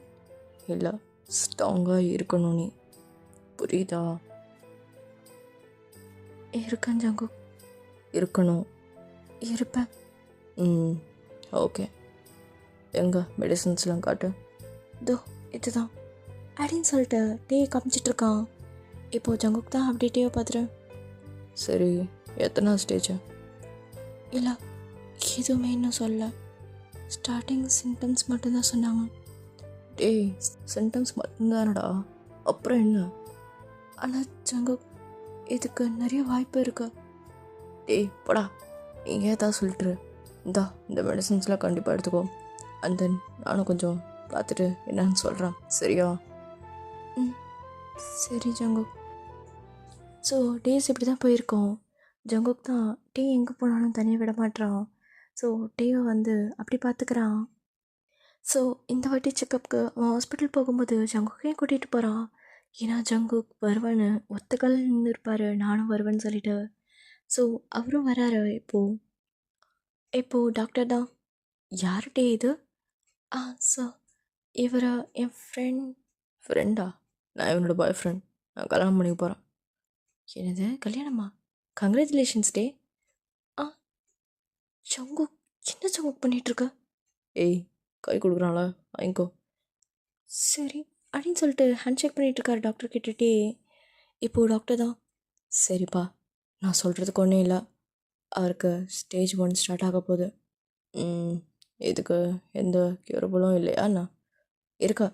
இல்லை, ஸ்ட்ராங்காக இருக்கணும் நீ, புரியுதா? இருக்கேன் ஜங்கு, இருக்கணும். இருப்பேன். ஓகே, எங்கே மெடிசன்ஸ்லாம் காட்டு. இதோ இதுதான் அப்படின்னு சொல்லிட்டு டே காமிச்சிட்ருக்கான். இப்போது ஜங்குக்கு தான் அப்படியே டேவை பார்த்துட்டு, சரி எத்தனை ஸ்டேஜ்? இல்லை, எதுவுமே இன்னும் சொல்ல. ஸ்டார்டிங் சிம்டம்ஸ் மட்டும்தான் சொன்னாங்க. டேய், சிம்டம்ஸ் மட்டும்தானடா, அப்புறம் என்ன? ஆனால் ஜங்கு, இதுக்கு நிறைய வாய்ப்பு இருக்கு. டேய் போடா, நீங்கள் ஏதாவது சொல்லிட்டுரு. இந்த மெடிசன்ஸ்லாம் கண்டிப்பாக எடுத்துக்கோ. அண்ட் தென் நானும் கொஞ்சம் பார்த்துட்டு என்னன்னு சொல்கிறேன், சரியா? சரி ஜங்கு. ஸோ டேஸ் இப்படி தான் போயிருக்கோம். ஜங்குக்கு தான் டே எங்கே போனாலும் தனியாக விட மாட்டான். ஸோ டேவை வந்து அப்படி பார்த்துக்கிறான். ஸோ இந்த வாட்டி செக்கப்புக்கு அவன் ஹாஸ்பிட்டல் போகும்போது ஜங்குக்கையும் கூட்டிகிட்டு போகிறான். ஏன்னா ஜங்குக் வருவேன்னு ஒத்தக்கால் நின்று இருப்பார், நானும் வருவேன்னு சொல்லிட்டு. ஸோ அவரும் வராரு. இப்போது டாக்டர் தான். யார்கிட்டே இது? ஸோ இவரை என் ஃப்ரெண்டா? நான் இவனோட பாய் ஃப்ரெண்ட். நான் கல்யாணம் பண்ணிக்க போகிறேன். என்னது கல்யாணமா? கங்க்ராச்சுலேஷன்ஸ் டே. ஜங்கு, என்ன ஜங்கு பண்ணிகிட்ருக்க? ஏய், கை கொடுக்குறாங்களா, வாங்கிக்கோ. சரி அப்படின்னு சொல்லிட்டு ஹேண்ட் ஷேக் பண்ணிகிட்ருக்காரு டாக்டர் கிட்டே. இப்போது டாக்டர் தான், சரிப்பா, நான் சொல்கிறதுக்கு ஒன்றும் இல்லை, அவருக்கு ஸ்டேஜ் 1 ஸ்டார்ட் ஆக போகுது. இதுக்கு எந்த க்யூரபுளும் இல்லையா? நான் இருக்கா,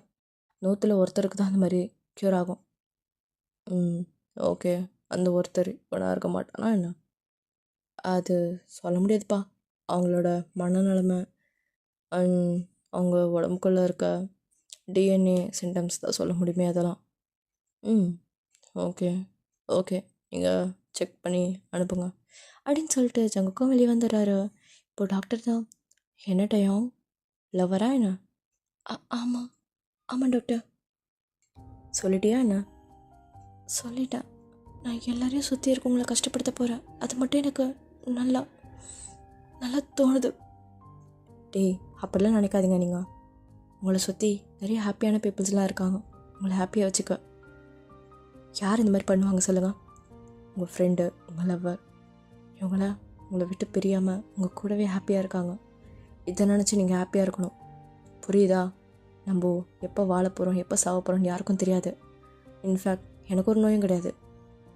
100ல் ஒருத்தருக்கு தான் அந்த மாதிரி க்யூர் ஆகும். ஓகே, அந்த ஒருத்தர் இவனாக இருக்க மாட்டானா என்ன? அது சொல்ல முடியாதுப்பா, அவங்களோட மனநிலைமை அண்ட் அவங்க உடம்புக்குள்ளே இருக்க டிஎன்ஏ சிம்டம்ஸ் தான் சொல்ல முடியுமே, அதெல்லாம். ஓகே ஓகே, நீங்கள் செக் பண்ணி அனுப்புங்க அப்படின்னு சொல்லிட்டு ஜங்குக்கும் வெளியே வந்துடுறாரு. இப்போது டாக்டர் தான், என்ன டைம், லவரா என்ன? ஆமாம் ஆமாம் டாக்டர். சொல்லிட்டியா என்ன? சொல்லிட்டேன். நான் எல்லாரையும் சுற்றி இருக்கவங்கள கஷ்டப்படுத்த போகிறேன், அது மட்டும் எனக்கு நல்லா தோணுது. டேய், அப்படிலாம் நினைக்காதீங்க. நீங்கள் உங்களை சுற்றி நிறைய ஹாப்பியான பீப்புள்ஸ்லாம் இருக்காங்க, உங்களை ஹாப்பியாக வச்சுக்க. யார் இந்த மாதிரி பண்ணுவாங்க சொல்லுங்கள்? உங்கள் ஃப்ரெண்டு, உங்கள் லவ்வர், உங்களை விட்டு பிரியாமல் உங்கள் கூடவே ஹாப்பியாக இருக்காங்க. இதை நினச்சி நீங்கள் ஹாப்பியாக இருக்கணும், புரியுதா? நம்ம எப்போ வாழ போகிறோம், எப்போ சாவ போகிறோம்னு யாருக்கும் தெரியாது. இன்ஃபேக்ட் எனக்கு ஒரு நோயும் கிடையாது,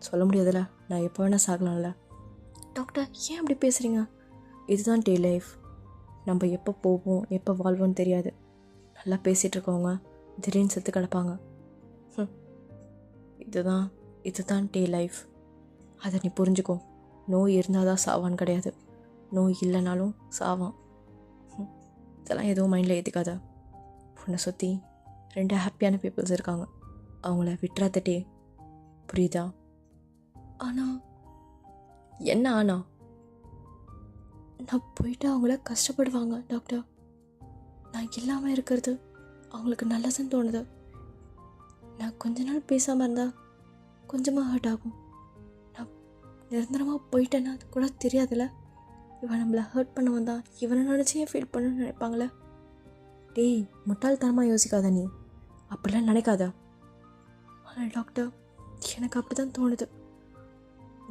சொல்ல முடியாதுல்ல, நான் எப்போ வேணால் சாகலாம்ல. டாக்டர், ஏன் அப்படி பேசுகிறீங்க? இதுதான் டே லைஃப். நம்ம எப்போ போவோம், எப்போ வாழ்வோன்னு தெரியாது. நல்லா பேசிகிட்டு இருக்கவங்க திடீர்னு செத்து கிடப்பாங்க. இதுதான் டே லைஃப். அதை நீ புரிஞ்சுக்கோ. நோய் இருந்தால் தான் சாவான்னு கிடையாது, நோய் இல்லைனாலும் சாவான். இதெல்லாம் எதுவும் மைண்டில் ஏற்றிக்காத. உன்னை சுற்றி 2 ஹாப்பியான பீப்புள்ஸ் இருக்காங்க. அவங்கள விட்டுறாதட்டே, புரியுதா? ஆனால் என்ன ஆனால் நான் போயிட்டு அவங்கள கஷ்டப்படுவாங்க டாக்டர். நான் இல்லாமல் இருக்கிறது அவங்களுக்கு நல்லதுன்னு தோணுது. நான் கொஞ்ச நாள் பேசாமல் இருந்தால் கொஞ்சமாக ஹர்ட் ஆகும். நான் நிரந்தரமாக போயிட்டேன்னா அது கூட தெரியாதுல்ல. இவன் நம்மளை ஹர்ட் பண்ண வந்தா இவனை நினச்சே ஃபீல் பண்ணணும்னு நினைப்பாங்களே. டேய், முட்டாள்தனமாக யோசிக்காத, நீ அப்படிலாம் நினைக்காத. ஆனால் டாக்டர், எனக்கு அப்படி தான் தோணுது.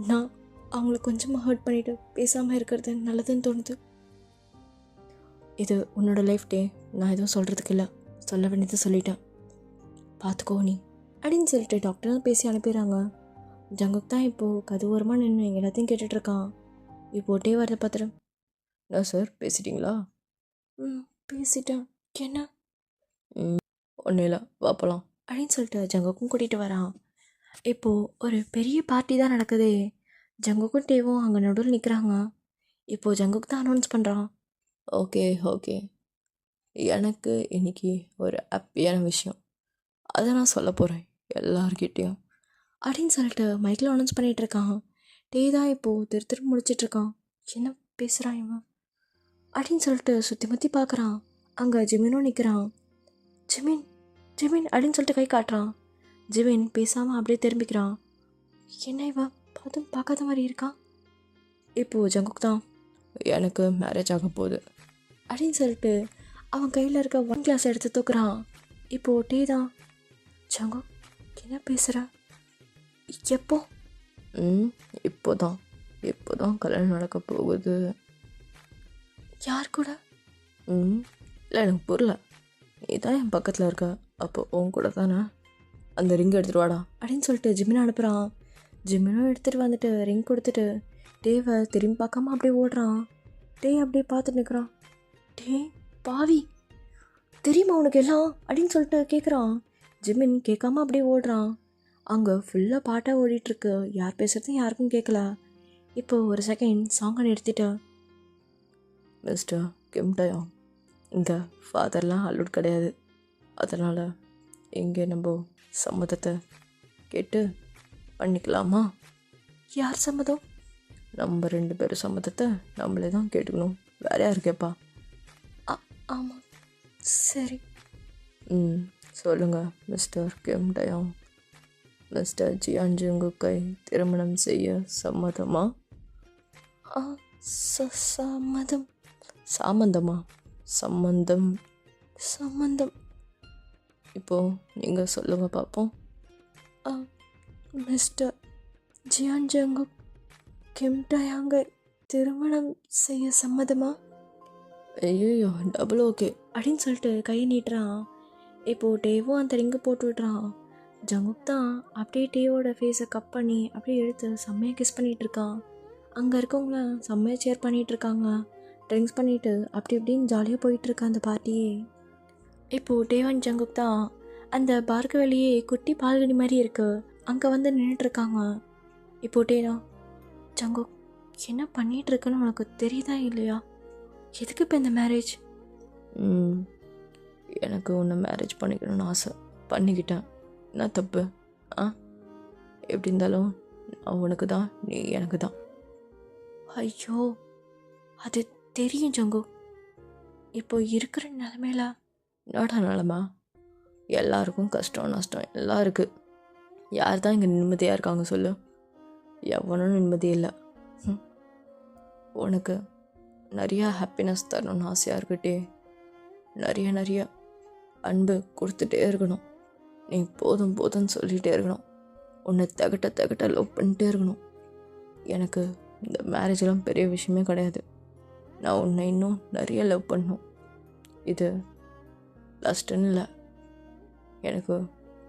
நான் அவங்கள கொஞ்சமாக ஹர்ட் பண்ணிவிட்டு பேசாமல் இருக்கிறது நல்லதுன்னு தோணுது. இது உன்னோட லைஃப் டே, நான் எதுவும் சொல்கிறதுக்கு இல்லை. சொல்ல வேண்டியது சொல்லிட்டேன், பார்த்துக்கோ நீ அப்படின்னு சொல்லிட்டு டாக்டர்லாம் பேசி அனுப்பிடுறாங்க. ஜங்குக் தான் இப்போது கதுவோரமாக நின்று எல்லாத்தையும் கேட்டுட்ருக்கான். இப்போது டே வரதை பார்த்துட்டு, என்ன சார் பேசிட்டீங்களா? பேசிட்டேன். என்ன? ஒன்றும் இல்லை, வாப்பலாம் அப்படின்னு சொல்லிட்டு ஜங்குக்கும் கூட்டிகிட்டு வரான். இப்போது ஒரு பெரிய பார்ட்டி தான் நடக்குது. ஜங்குக்கும் டேவும் அங்கே நடுவில் நிற்கிறாங்க. இப்போது ஜங்குக் தான் அனௌன்ஸ் பண்ணுறான். ஓகே ஓகே, எனக்கு இன்றைக்கி ஒரு ஹாப்பியான விஷயம், அதை நான் சொல்ல போகிறேன் எல்லார்கிட்டேயும் அப்படின்னு சொல்லிட்டு மைக்கில் அனௌன்ஸ் பண்ணிகிட்ருக்கான். டே தான் இப்போது திரு முடிச்சிட்ருக்கான். என்ன பேசுகிறான் இவன் அப்படின்னு சொல்லிட்டு சுற்றி முற்றி பார்க்குறான். அங்கே ஜிமினும் நிற்கிறான். ஜிமின் ஜிமின் அப்படின்னு சொல்லிட்டு கை காட்டுறான். ஜிமின் பேசாமல் அப்படியே திரும்பிக்கிறான். என்ன இவன் பார்க்காத மாதிரி இருக்கான். இப்போது ஜங்குக் தான், எனக்கு மேரேஜ் ஆக போகுது அப்படின்னு சொல்லிட்டு அவன் கையில் இருக்க 1 கிளாஸ் எடுத்து தூக்குறான். இப்போது டே தான், ஜங்குக் என்ன பேசுகிற? எப்போ? இப்போதான் கல்யாணம் நடக்க போகுது. யார் கூட? இல்லை, எனக்கு புரியல. நீ தான் என் பக்கத்தில் இருக்க, அப்போ உன் கூட தானே. அந்த ரிங் எடுத்துகிட்டு வாடா அப்படின்னு சொல்லிட்டு ஜிமினை அனுப்புகிறான். ஜிமினும் எடுத்துகிட்டு வந்துட்டு ரிங் கொடுத்துட்டு டேவை திரும்பி பார்க்காம அப்படியே ஓடுறான். டே அப்படியே பார்த்துட்டு நிற்கிறான். டே பாவி, தெரியுமா உனக்கு எல்லாம் அப்படின்னு சொல்லிட்டு கேட்குறான். ஜிமின் கேட்காம அப்படியே ஓடுறான். அங்கே ஃபுல்லாக பாட்டாக ஓடிட்டுருக்கு. யார் பேசுகிறதும் யாருக்கும் கேட்கல. இப்போது ஒரு செகண்ட் சாங்கை நிறுத்திட்டு, மிஸ்டர் கிம்டயா, இங்கே ஃபாதர்லாம் அலோட் கிடையாது. அதனால் இங்கே நம்ம சம்மதத்தை கேட்டு பண்ணிக்கலாமா? யார் சம்மதம்? நம்ம 2 பேரும் சம்மதத்தை நம்மளே தான் கேட்டுக்கணும், வேற யார் கேட்பா? ஆமாம், சரி. சொல்லுங்கள் மிஸ்டர் கிம்டயா, மிஸ்டர் ஜியான் ஜங்குக்கை திருமணம் செய்ய சம்மதமா? சம்மதம். சம்மந்தமா? சம்மந்தம். இப்போது நீங்கள் சொல்லுங்கள் பார்ப்போம். மிஸ்டர் ஜியான் ஜங்குக் கிம்டயாங்கை திருமணம் செய்ய சம்மதமா? ஐயோ, டபுள் ஓகே அப்படின்னு சொல்லிட்டு கையை நீட்டுறான். இப்போது டேவும் அந்த ரிங்கை போட்டு விட்றான். ஜங்குக் தான் அப்படியே டேவோட ஃபேஸை கட் பண்ணி அப்படியே எடுத்து செம்மையாக கிஸ் பண்ணிகிட்ருக்கான். அங்கே இருக்கவங்கள செம்மையாக சேர் பண்ணிகிட்ருக்காங்க. ட்ரிங்க்ஸ் பண்ணிவிட்டு அப்படி இப்படின்னு ஜாலியாக போயிட்டுருக்க அந்த பார்ட்டியே. இப்போது டேவன் ஜங்குக் தான் அந்த பார்க்கு வெளியே குட்டி பால்கனி மாதிரி இருக்குது, அங்கே வந்து நின்றுட்டுருக்காங்க. இப்போது டேனா, ஜங்குக் என்ன பண்ணிகிட்ருக்குன்னு உனக்கு தெரியுதா இல்லையா? எதுக்கு இப்போ இந்த மேரேஜ்? எனக்கு உன்னை மேரேஜ் பண்ணிக்கணும்னு ஆசை, பண்ணிக்கிட்டேன். என்ன தப்பு? எப்படி இருந்தாலும் நான் உனக்கு தான், நீ எனக்கு தான். ஐயோ, அது தெரியும் ஜங்கு. இப்போ இருக்கிற நிலமையில என்னடா நிலமா? எல்லாருக்கும் கஷ்டம் நஷ்டம் எல்லாம் இருக்குது. யார் தான் இங்கே நிம்மதியாக இருக்காங்க சொல்லு? எவனும் நிம்மதி இல்லை. உனக்கு நிறையா ஹாப்பினஸ் தரணும்னு ஆசையாக இருக்கட்டே. நிறைய அன்பு கொடுத்துட்டே இருக்கணும். நீ போதும் போதும்னு சொல்லிகிட்டே இருக்கணும். உன்னை தகட்ட லவ் பண்ணிட்டே இருக்கணும். எனக்கு இந்த மேரேஜெலாம் பெரிய விஷயமே கிடையாது. நான் உன்னை இன்னும் நிறைய லவ் பண்ணணும். இது லாஸ்ட்டுன்னு இல்லை, எனக்கு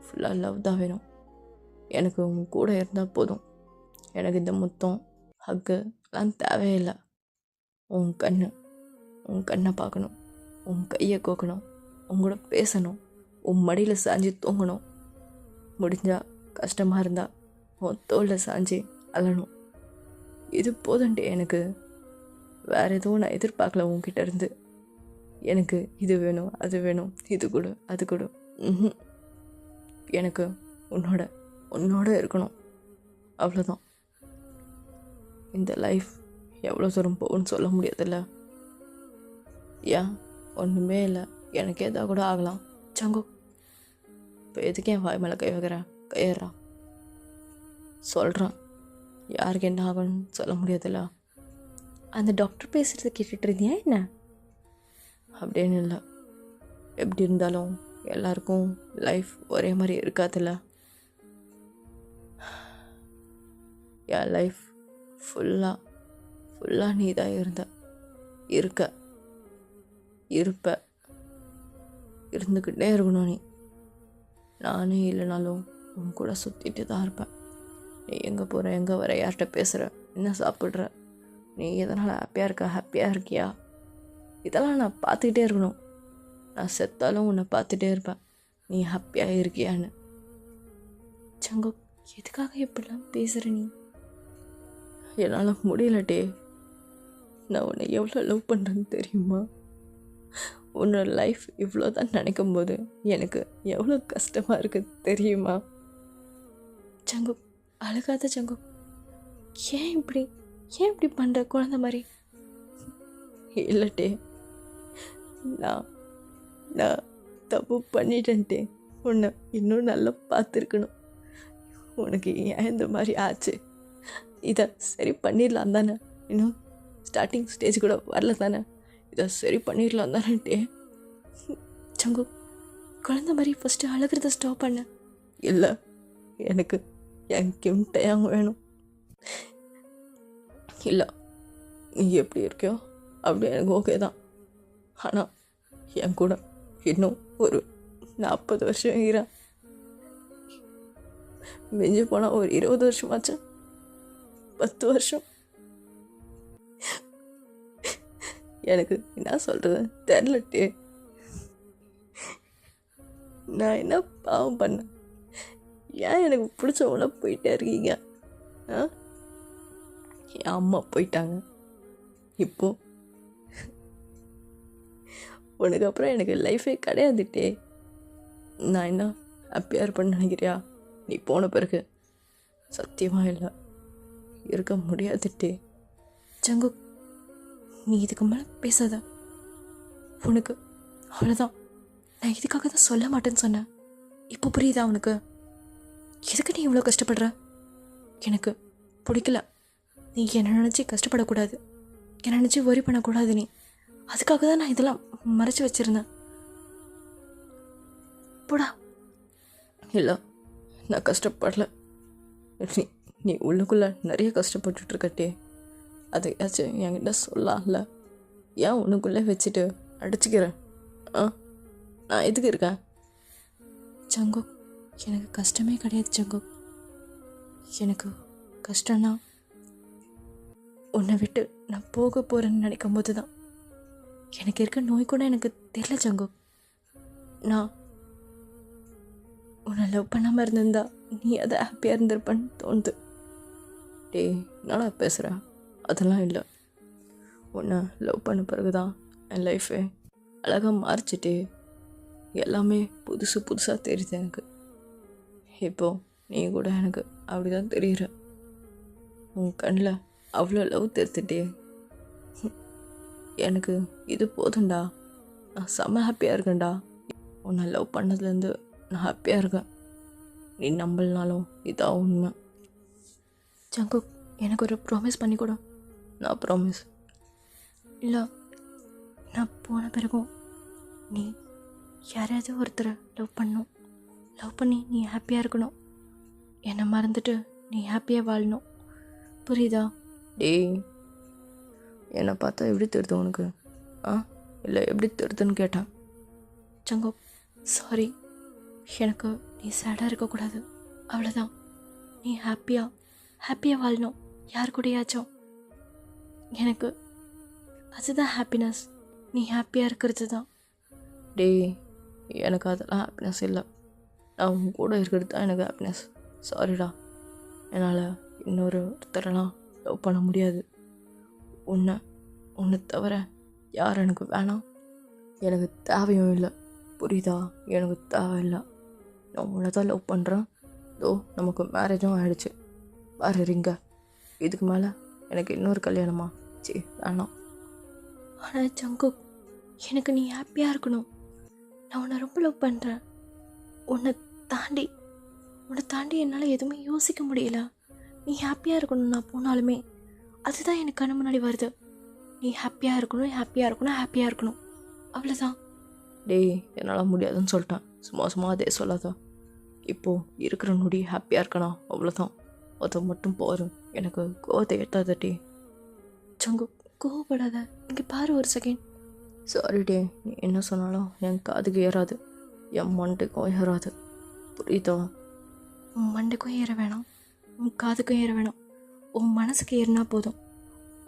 ஃபுல்லாக லவ் தான் வேணும். எனக்கு உன் கூட இருந்தால் போதும். எனக்கு இந்த முத்தம் ஹக்கு எல்லாம் தேவையில்லை. உன் கண்ணை பார்க்கணும், உன் கையை கோக்கணும், உங்களோட பேசணும், உன் மடியில் சாஞ்சி தூங்கணும். முடிஞ்சால் கஷ்டமாக இருந்தால் உன் தோளில் சாஞ்சி அழணும். இது போதுண்டே எனக்கு. வேறு எதுவும் நான் எதிர்பார்க்கல உன்கிட்ட இருந்து. எனக்கு இது வேணும், அது வேணும், இது கொடு, அது கொடு. எனக்கு உன்னோட இருக்கணும், அவ்வளோதான். இந்த லைஃப் எவ்வளோ தூரம் போகும்னு சொல்ல முடியாதுல்ல. ஏன் ஒன்றுமே இல்லை, எனக்கு எதாவது கூட ஆகலாம். சங்கு, இப்போ எதுக்கு என் வாய் மேலே கை வைக்கிறேன்? கையேறான் சொல்கிறான். யாருக்கு என்ன ஆகணும்னு சொல்ல முடியாதுல்ல. அந்த டாக்டர் பேசுகிறத கேட்டுட்டு இருந்தியா என்ன? அப்படின்னு இல்லை, எப்படி இருந்தாலும் எல்லாருக்கும் லைஃப் ஒரே மாதிரி இருக்காதுல்ல. என் லைஃப் ஃபுல்லாக நீ தான் இருப்ப, இருந்துக்கிட்டே இருக்கணும். நீ நானே இல்லைனாலும் உன் கூட சுற்றிட்டு தான் இருப்பேன். நீ எங்கே போகிற, எங்கே வர, யார்கிட்ட பேசுகிற, என்ன சாப்பிட்ற, நீ எதனால் ஹாப்பியாக இருக்கியா, இதெல்லாம் நான் பார்த்துக்கிட்டே இருக்கணும். நான் செத்தாலும் உன்னை பார்த்துட்டே இருப்பேன், நீ ஹாப்பியாக இருக்கியான்னு. சங்கு, எதுக்காக இப்படிலாம் பேசுகிற நீ? என்னால் முடியலட்டே. நான் உன்னை எவ்வளோ லவ் பண்ணுறேன்னு தெரியுமா? உன்னோட லைஃப் இவ்வளோ தான் நினைக்கும் போது எனக்கு எவ்வளோ கஷ்டமாக இருக்குது தெரியுமா? சங்கு, அழுகாத சங்கு. ஏன் இப்படி பண்ணுற குழந்த மாதிரி? இல்லட்டே, நான் தப்பு பண்ணிட்டேன்ட்டே. உன்னை இன்னும் நல்லா பார்த்துருக்கணும். உனக்கு ஏன் இந்த மாதிரி ஆச்சு? இதை சரி பண்ணிடலாம் தானே? இன்னும் ஸ்டார்டிங் ஸ்டேஜ் கூட வரல தானே? இதை சரி பண்ணிடலாம் தானேட்டே. சங்கு, குழந்த மாதிரி ஃபஸ்ட்டு அழுகிறத ஸ்டாப் பண்ண. இல்லை, எனக்கு என் கிம்டையாங்க வேணும். இல்லை, நீ எப்படி இருக்கியோ அப்படி எனக்கு ஓகே தான். ஆனால் என் கூட இன்னும் ஒரு 40 வருஷம் ஈரன், மிஞ்சி போனால் ஒரு 20 வருஷமாச்சு, 10 வருஷம். எனக்கு என்ன சொல்கிறது தெரிலட்டே. நான் என்ன பாவம் பண்ணேன்? ஏன் எனக்கு பிடிச்சவங்கள போயிட்டே இருக்கீங்க? என் அம்மா போயிட்டாங்க. இப்போ உனக்கு அப்புறம் எனக்கு லைஃபே கிடையாதுட்டே. நான் என்ன ஹாப்பியாக இருப்பேன்னு நினைக்கிறியா? நீ போன பிறகு சத்தியமாக இல்லை, இருக்க முடியாதுட்டே. சங்கு, நீ இதுக்கு மேலே பேசாத. உனக்கு அவ்வளோதான். நான் இதுக்காக தான் சொல்ல மாட்டேன்னு சொன்னேன். இப்போ புரியுதா உனக்கு? எதுக்கு நீ இவ்வளோ கஷ்டப்படுற? எனக்கு பிடிக்கல. நீ என்னை நினச்சி கஷ்டப்படக்கூடாது, என்னை நினச்சி worry பண்ணக்கூடாது. நீ அதுக்காக தான் நான் இதெல்லாம் மறைச்சி வச்சுருந்தேன். போடா. இல்லை, நான் கஷ்டப்படல. நீ உள்ளுக்குள்ளே நிறைய கஷ்டப்பட்டுட்ருக்கட்டே. அதையாச்சும் என்கிட்ட சொல்லலாம்ல. ஏன் உனக்குள்ளே வச்சுட்டு அடிச்சுக்கிறேன்? நான் எதுக்கு இருக்கேன்? சங்கு, எனக்கு கஷ்டமே கிடையாது சங்கு. எனக்கு கஷ்டம்னா உன்னை விட்டு நான் போக போகிறேன்னு நினைக்கும் போது தான். எனக்கு இருக்க நோய் கூட எனக்கு தெரியல சங்கு. நான் உன்னை லவ் பண்ணாமல் இருந்திருந்தா நீ அதை ஹாப்பியாக இருந்திருப்பேன்னு தோணுது. டேய், என்னடா பேசுகிறேன்? அதெல்லாம் இல்லை. உன்னை லவ் பண்ண பிறகு தான் என் லைஃபே அழகாக மாறிச்சிட்டே. எல்லாமே புதுசாக தெரியுது எனக்கு. இப்போது நீ கூட எனக்கு அப்படி தான் தெரியுற. உன் கண்ணில் அவ்வளோ லவ் தெரிஞ்சுட்டே. எனக்கு இது போதும்டா, நான் செம்ம ஹாப்பியாக இருக்கேன்டா. உன்னை லவ் பண்ணதுலேருந்து நான் ஹாப்பியாக இருக்கேன். நீ நம்பலனாலும் இதான் உண்மை. சங்கு, எனக்கு ஒரு ப்ராமிஸ் பண்ணி கொடு. நான் ப்ராமிஸ் இல்லை, நான் போன பிறகும் நீ யாரையாவது ஒருத்தரை லவ் பண்ணி நீ ஹாப்பியாக இருக்கணும். என்னை மறந்துட்டு நீ ஹாப்பியாக வாழணும். புரியுதா? டேய், என்னை பார்த்தா எப்படி தெரியுது உனக்கு? இல்லை, எப்படி தெரியுதுன்னு கேட்டேன். சங்கோ, சாரி. எனக்கு நீ சேடாக இருக்கக்கூடாது, அவ்வளோதான். நீ ஹாப்பியாக வாழணும் யார் கூடயாச்சும். எனக்கு அதுதான் ஹாப்பினஸ். நீ ஹாப்பியாக இருக்கிறது தான். டேய், எனக்கு அதெல்லாம் ஹாப்பினஸ் இல்லை. நான் உன் கூட இருக்கிறது தான் எனக்கு ஹாப்பினஸ். சாரிடா, என்னால் ஒருத்தரெல்லாம் லவ் பண்ண முடியாது. உன்னை தவிர யார் எனக்கு வேணாம். எனக்கு தேவையும் இல்லை, புரியுதா? எனக்கு தேவையில்லை. நான் உன்னை தான் லவ் பண்ணுறேன். தோ நமக்கு மேரேஜும் ஆகிடுச்சு, பாரு ரிங்க. இதுக்கு மேலே எனக்கு இன்னொரு கல்யாணமா? சரி வேணாம். ஆனால் ஜங்குக், எனக்கு நீ ஹாப்பியாக இருக்கணும். நான் உன்னை ரொம்ப லவ் பண்ணுறேன். உன்னை தாண்டி என்னால் எதுவுமே யோசிக்க முடியல. நீ ஹாப்பியாக இருக்கணும். நான் போனாலுமே அதுதான் எனக்கு கண்ணு முன்னாடி வருது. நீ ஹாப்பியாக இருக்கணும், ஹாப்பியாக இருக்கணும், ஹாப்பியாக இருக்கணும், அவ்வளோதான். டேய், என்னால் முடியாதுன்னு சொல்லிட்டேன். சும்மா அதே சொல்லாத. இப்போது இருக்கிற நொடி ஹாப்பியாக இருக்கணும், அவ்வளோதான். அதை மட்டும் போதும். எனக்கு கோவத்தை எட்டாத டே. சங்கு, கோவப்படாத. இங்கே பாரு ஒரு செகண்ட். சாரி டே, நீ என்ன சொன்னாலும் என் காதுக்கு ஏறாது, என் மண்டைக்கும் ஏறாது, புரியுதா? உன் மண்டைக்கும் ஏற வேணாம், உன் காதுக்கும் ஏற வேணாம். உன் மனசுக்கு ஏறினா போதும்.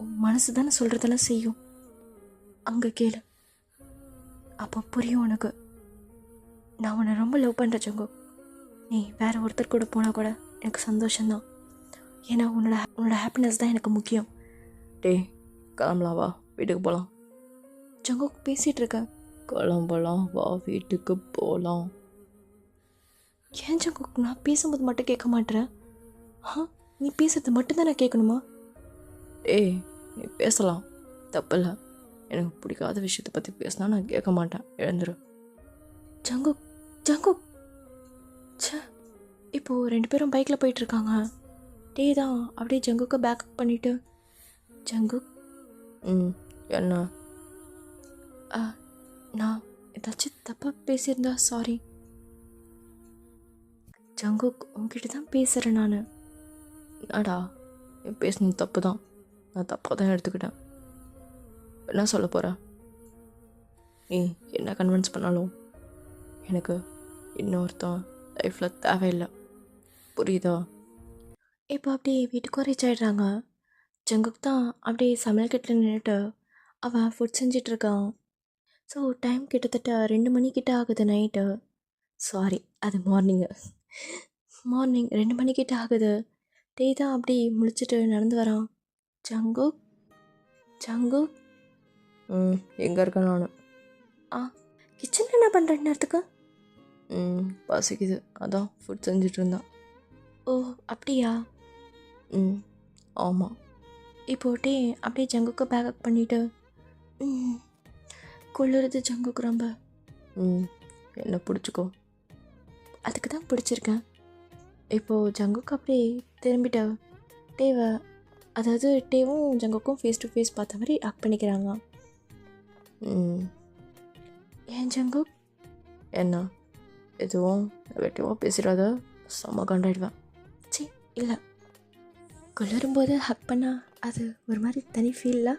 உன் மனசு தானே சொல்கிறதெல்லாம் செய்யும். அங்கே கேளு, அப்போ புரியும் உனக்கு. நான் உன்னை ரொம்ப லவ் பண்ணுறேன் ஜங்கு. நீ வேறு ஒருத்தர் கூட போனால் கூட எனக்கு சந்தோஷம்தான். ஏன்னா உன்னோட ஹாப்பினஸ் தான் எனக்கு முக்கியம். டே, கிளம்பலாம் வா, வீட்டுக்கு போகலாம். ஜங்கு பேசிகிட்டு இருக்க. கிளம்பலாம் வா, வீட்டுக்கு போகலாம். ஏன் ஜங்கு நான் பேசும்போது மட்டும் கேட்க மாட்டேறேன்? நீ பேசுறது மட்டும்தான் நான் கேட்கணுமா? டேய், நீ பேசலாம், தப்பில்லை. எனக்கு பிடிக்காத விஷயத்தை பற்றி பேசினா நான் கேட்க மாட்டேன், எழுந்துரு. ஜங்கு சே, இப்போது 2 பேரும் பைக்கில் போயிட்டுருக்காங்க. டே தான் அப்படியே ஜங்குக்கு பேக்கப் பண்ணிவிட்டு, ஜங்கு என்ன? நான் ஏதாச்சும் தப்பாக பேசியிருந்தா சாரி. ஜங்குக், உங்ககிட்ட தான் பேசுகிறேன் நான். என்னடா, பேசுனது தப்பு தான், நான் தப்பாக தான் எடுத்துக்கிட்டேன். என்ன சொல்ல போகிற? நீ என்ன கன்வின்ஸ் பண்ணாலும் எனக்கு இன்னொருத்தன் லைஃப்பில் தேவையில்லை, புரியுதா? இப்போ அப்படியே வீட்டுக்கு ரீச் ஆகிடுறாங்க. ஜங்குக் தான் அப்படியே சமையல் கட்டில் நின்றுட்டு அவன் ஃபுட் செஞ்சிட்ருக்கான். ஸோ டைம் கிட்டத்தட்ட 2 மணிக்கிட்ட ஆகுது நைட்டு. சாரி, அது மார்னிங் 2 மணிக்கிட்ட ஆகுது. டே தான் அப்படி முழிச்சிட்டு நடந்து வரான். ஜங்குக் எங்கே இருக்கேன் நான்? கிச்சனில் என்ன பண்ணுறேன் நேரத்துக்கு? பசிக்குது, அதான் ஃபுட் செஞ்சுட்டு இருந்தான். ஓ அப்படியா? ஆமாம். இப்போட்டே அப்படியே ஜங்குக்கு பேக்கப் பண்ணிவிட்டு, குளிருது ஜங்குக்கு ரொம்ப. என்ன பிடிச்சிக்கோ. அதுக்கு தான் பிடிச்சிருக்கேன். இப்போது ஜங்குக்கு அப்படியே திரும்பிட்ட டேவை, அதாவது டேவும் ஜங்குக்கும் ஃபேஸ் டு ஃபேஸ் பார்த்த மாதிரி ஆக்ட் பண்ணிக்கிறாங்க. ஏன் ஜங்கு? என்ன எதுவும் வெட்டிவாக பேசிடாத, செம்ம கண்டாயிடுவேன். சி இல்லை, குளிரும்போது ஹக் பண்ணா அது ஒரு மாதிரி தனி ஃபீல்ல.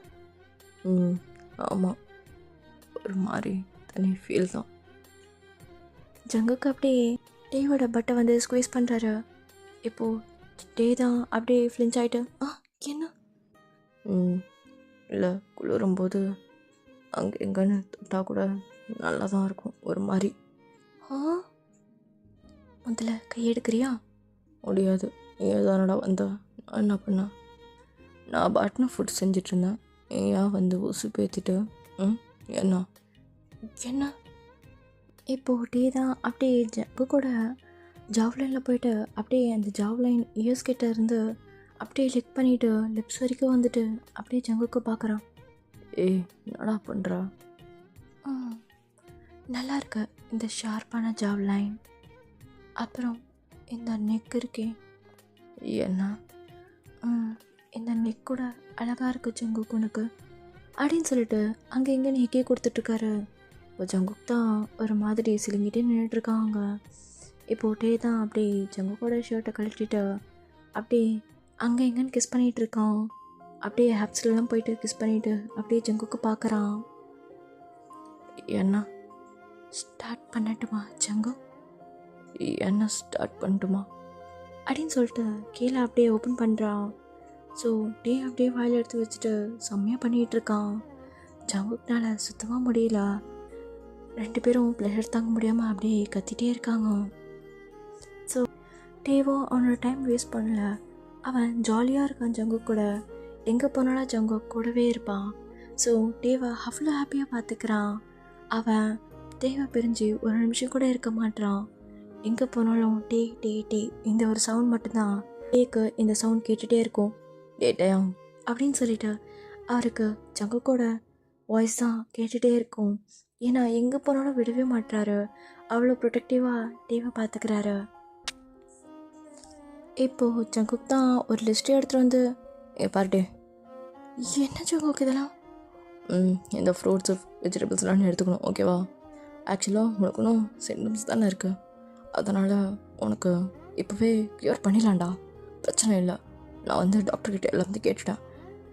ஆமாம், ஒரு மாதிரி தனி ஃபீல் தான். ஜங்குக்கு அப்படியே டேவோட பட்டை வந்து ஸ்குவீஸ் பண்ணுறாரு. இப்போது டே தான் அப்படியே ஃப்ளின்ச் ஆகிட்டு, என்ன? இல்லை, குளிரும்போது அங்கே எங்கன்னு தொட்டால் கூட நல்லா தான் இருக்கும் ஒரு மாதிரி. முதல்ல கையெடுக்கிறியா? முடியாது, நீ ஏதானடா வந்த, நான் என்ன பண்ணேன்? நான் பாட்டுன்னு ஃபுட் செஞ்சிட்ருந்தேன், ஏன் வந்து ஊசி பேத்திட்டு? என்ன? இப்போது டே தான் அப்படியே ஜங்கு கூட ஜாவ்லைனில் போயிட்டு அப்படியே அந்த ஜாவ்லைன் இயர்ஸ் கிட்ட இருந்து அப்படியே லிக் பண்ணிவிட்டு லிப்ஸ் வரைக்கும் வந்துட்டு அப்படியே ஜங்குக்கு பார்க்குறான். என்னடா பண்ணுறா? நல்லா இருக்கு இந்த ஷார்ப்பான ஜாவ்லைன், அப்புறம் இந்த நெக் இருக்கே, என்ன இந்த நெக் கூட அழகாக இருக்குது ஜங்குக்கு உனக்கு அப்படின்னு சொல்லிட்டு அங்கே எங்கே நெக்கே கொடுத்துட்ருக்காரு. இப்போ ஜங்குக் தான் ஒரு மாதிரி சிலுங்கிட்டே நின்றுட்டுருக்காங்க. இப்போது டே தான் அப்படி ஜங்குக்கோட ஷர்ட்டை கழட்டிட்டு அப்படியே அங்கே எங்கேன்னு கிஸ் பண்ணிகிட்ருக்கான். அப்படியே ஹேப்ஸ்லாம் போயிட்டு கிஸ் பண்ணிவிட்டு அப்படியே ஜங்குக்கு பார்க்குறான். என்ன ஸ்டார்ட் பண்ணட்டுமா ஜங்கு? என்ன ஸ்டார்ட் பண்ணட்டுமா அப்படின்னு சொல்லிட்டு கீழே அப்படியே ஓப்பன் பண்ணுறான். ஸோ டே அப்படியே வாயில் எடுத்து வச்சுட்டு செம்மையாக பண்ணிகிட்ருக்கான். ஜங்குக்குனால சுத்தமாக முடியல. 2 பேரும் ப்ளஷர் தாங்க முடியாமல் அப்படியே கத்திகிட்டே இருக்காங்க. ஸோ டேவும் அவனோட டைம் வேஸ்ட் பண்ணல, அவன் ஜாலியாக இருக்கான் ஜங்கு கூட. எங்கே போனாலும் ஜங்கு கூடவே இருப்பான். ஸோ டேவை அவ்வளோ ஹாப்பியாக பார்த்துக்கிறான். அவன் தேவை பிரிஞ்சு ஒரு நிமிஷம் கூட இருக்க மாட்டான். எங்கே போனாலும் டே டே டே இந்த ஒரு சவுண்ட் மட்டும்தான். டேக்கு இந்த சவுண்ட் கேட்டுகிட்டே இருக்கும். டே டேம் அப்படின்னு சொல்லிட்டு அவருக்கு ஜங்குக்கோட வாய்ஸ் தான் கேட்டுகிட்டே இருக்கும். ஏன்னா எங்கே போனாலும் விடவே மாட்டுறாரு. அவ்வளோ ப்ரொடெக்டிவாக டேவை பார்த்துக்கிறாரு. இப்போது ஜங்குக் தான் ஒரு லிஸ்ட்டு எடுத்துகிட்டு வந்து பாருடே. என்ன ஜங்குக் இதெல்லாம்? இந்த ஃப்ரூட்ஸு வெஜிடபிள்ஸ்லாம் நீ எடுத்துக்கணும், ஓகேவா? ஆக்சுவலாக உனக்கு இன்னும் சிம்டம்ஸ் தானே இருக்குது, அதனால் உனக்கு இப்போவே க்யூர் பண்ணிடலாம்டா, பிரச்சனை இல்லை. நான் வந்து டாக்டர்கிட்ட எல்லாத்தையும் கேட்டுட்டேன்.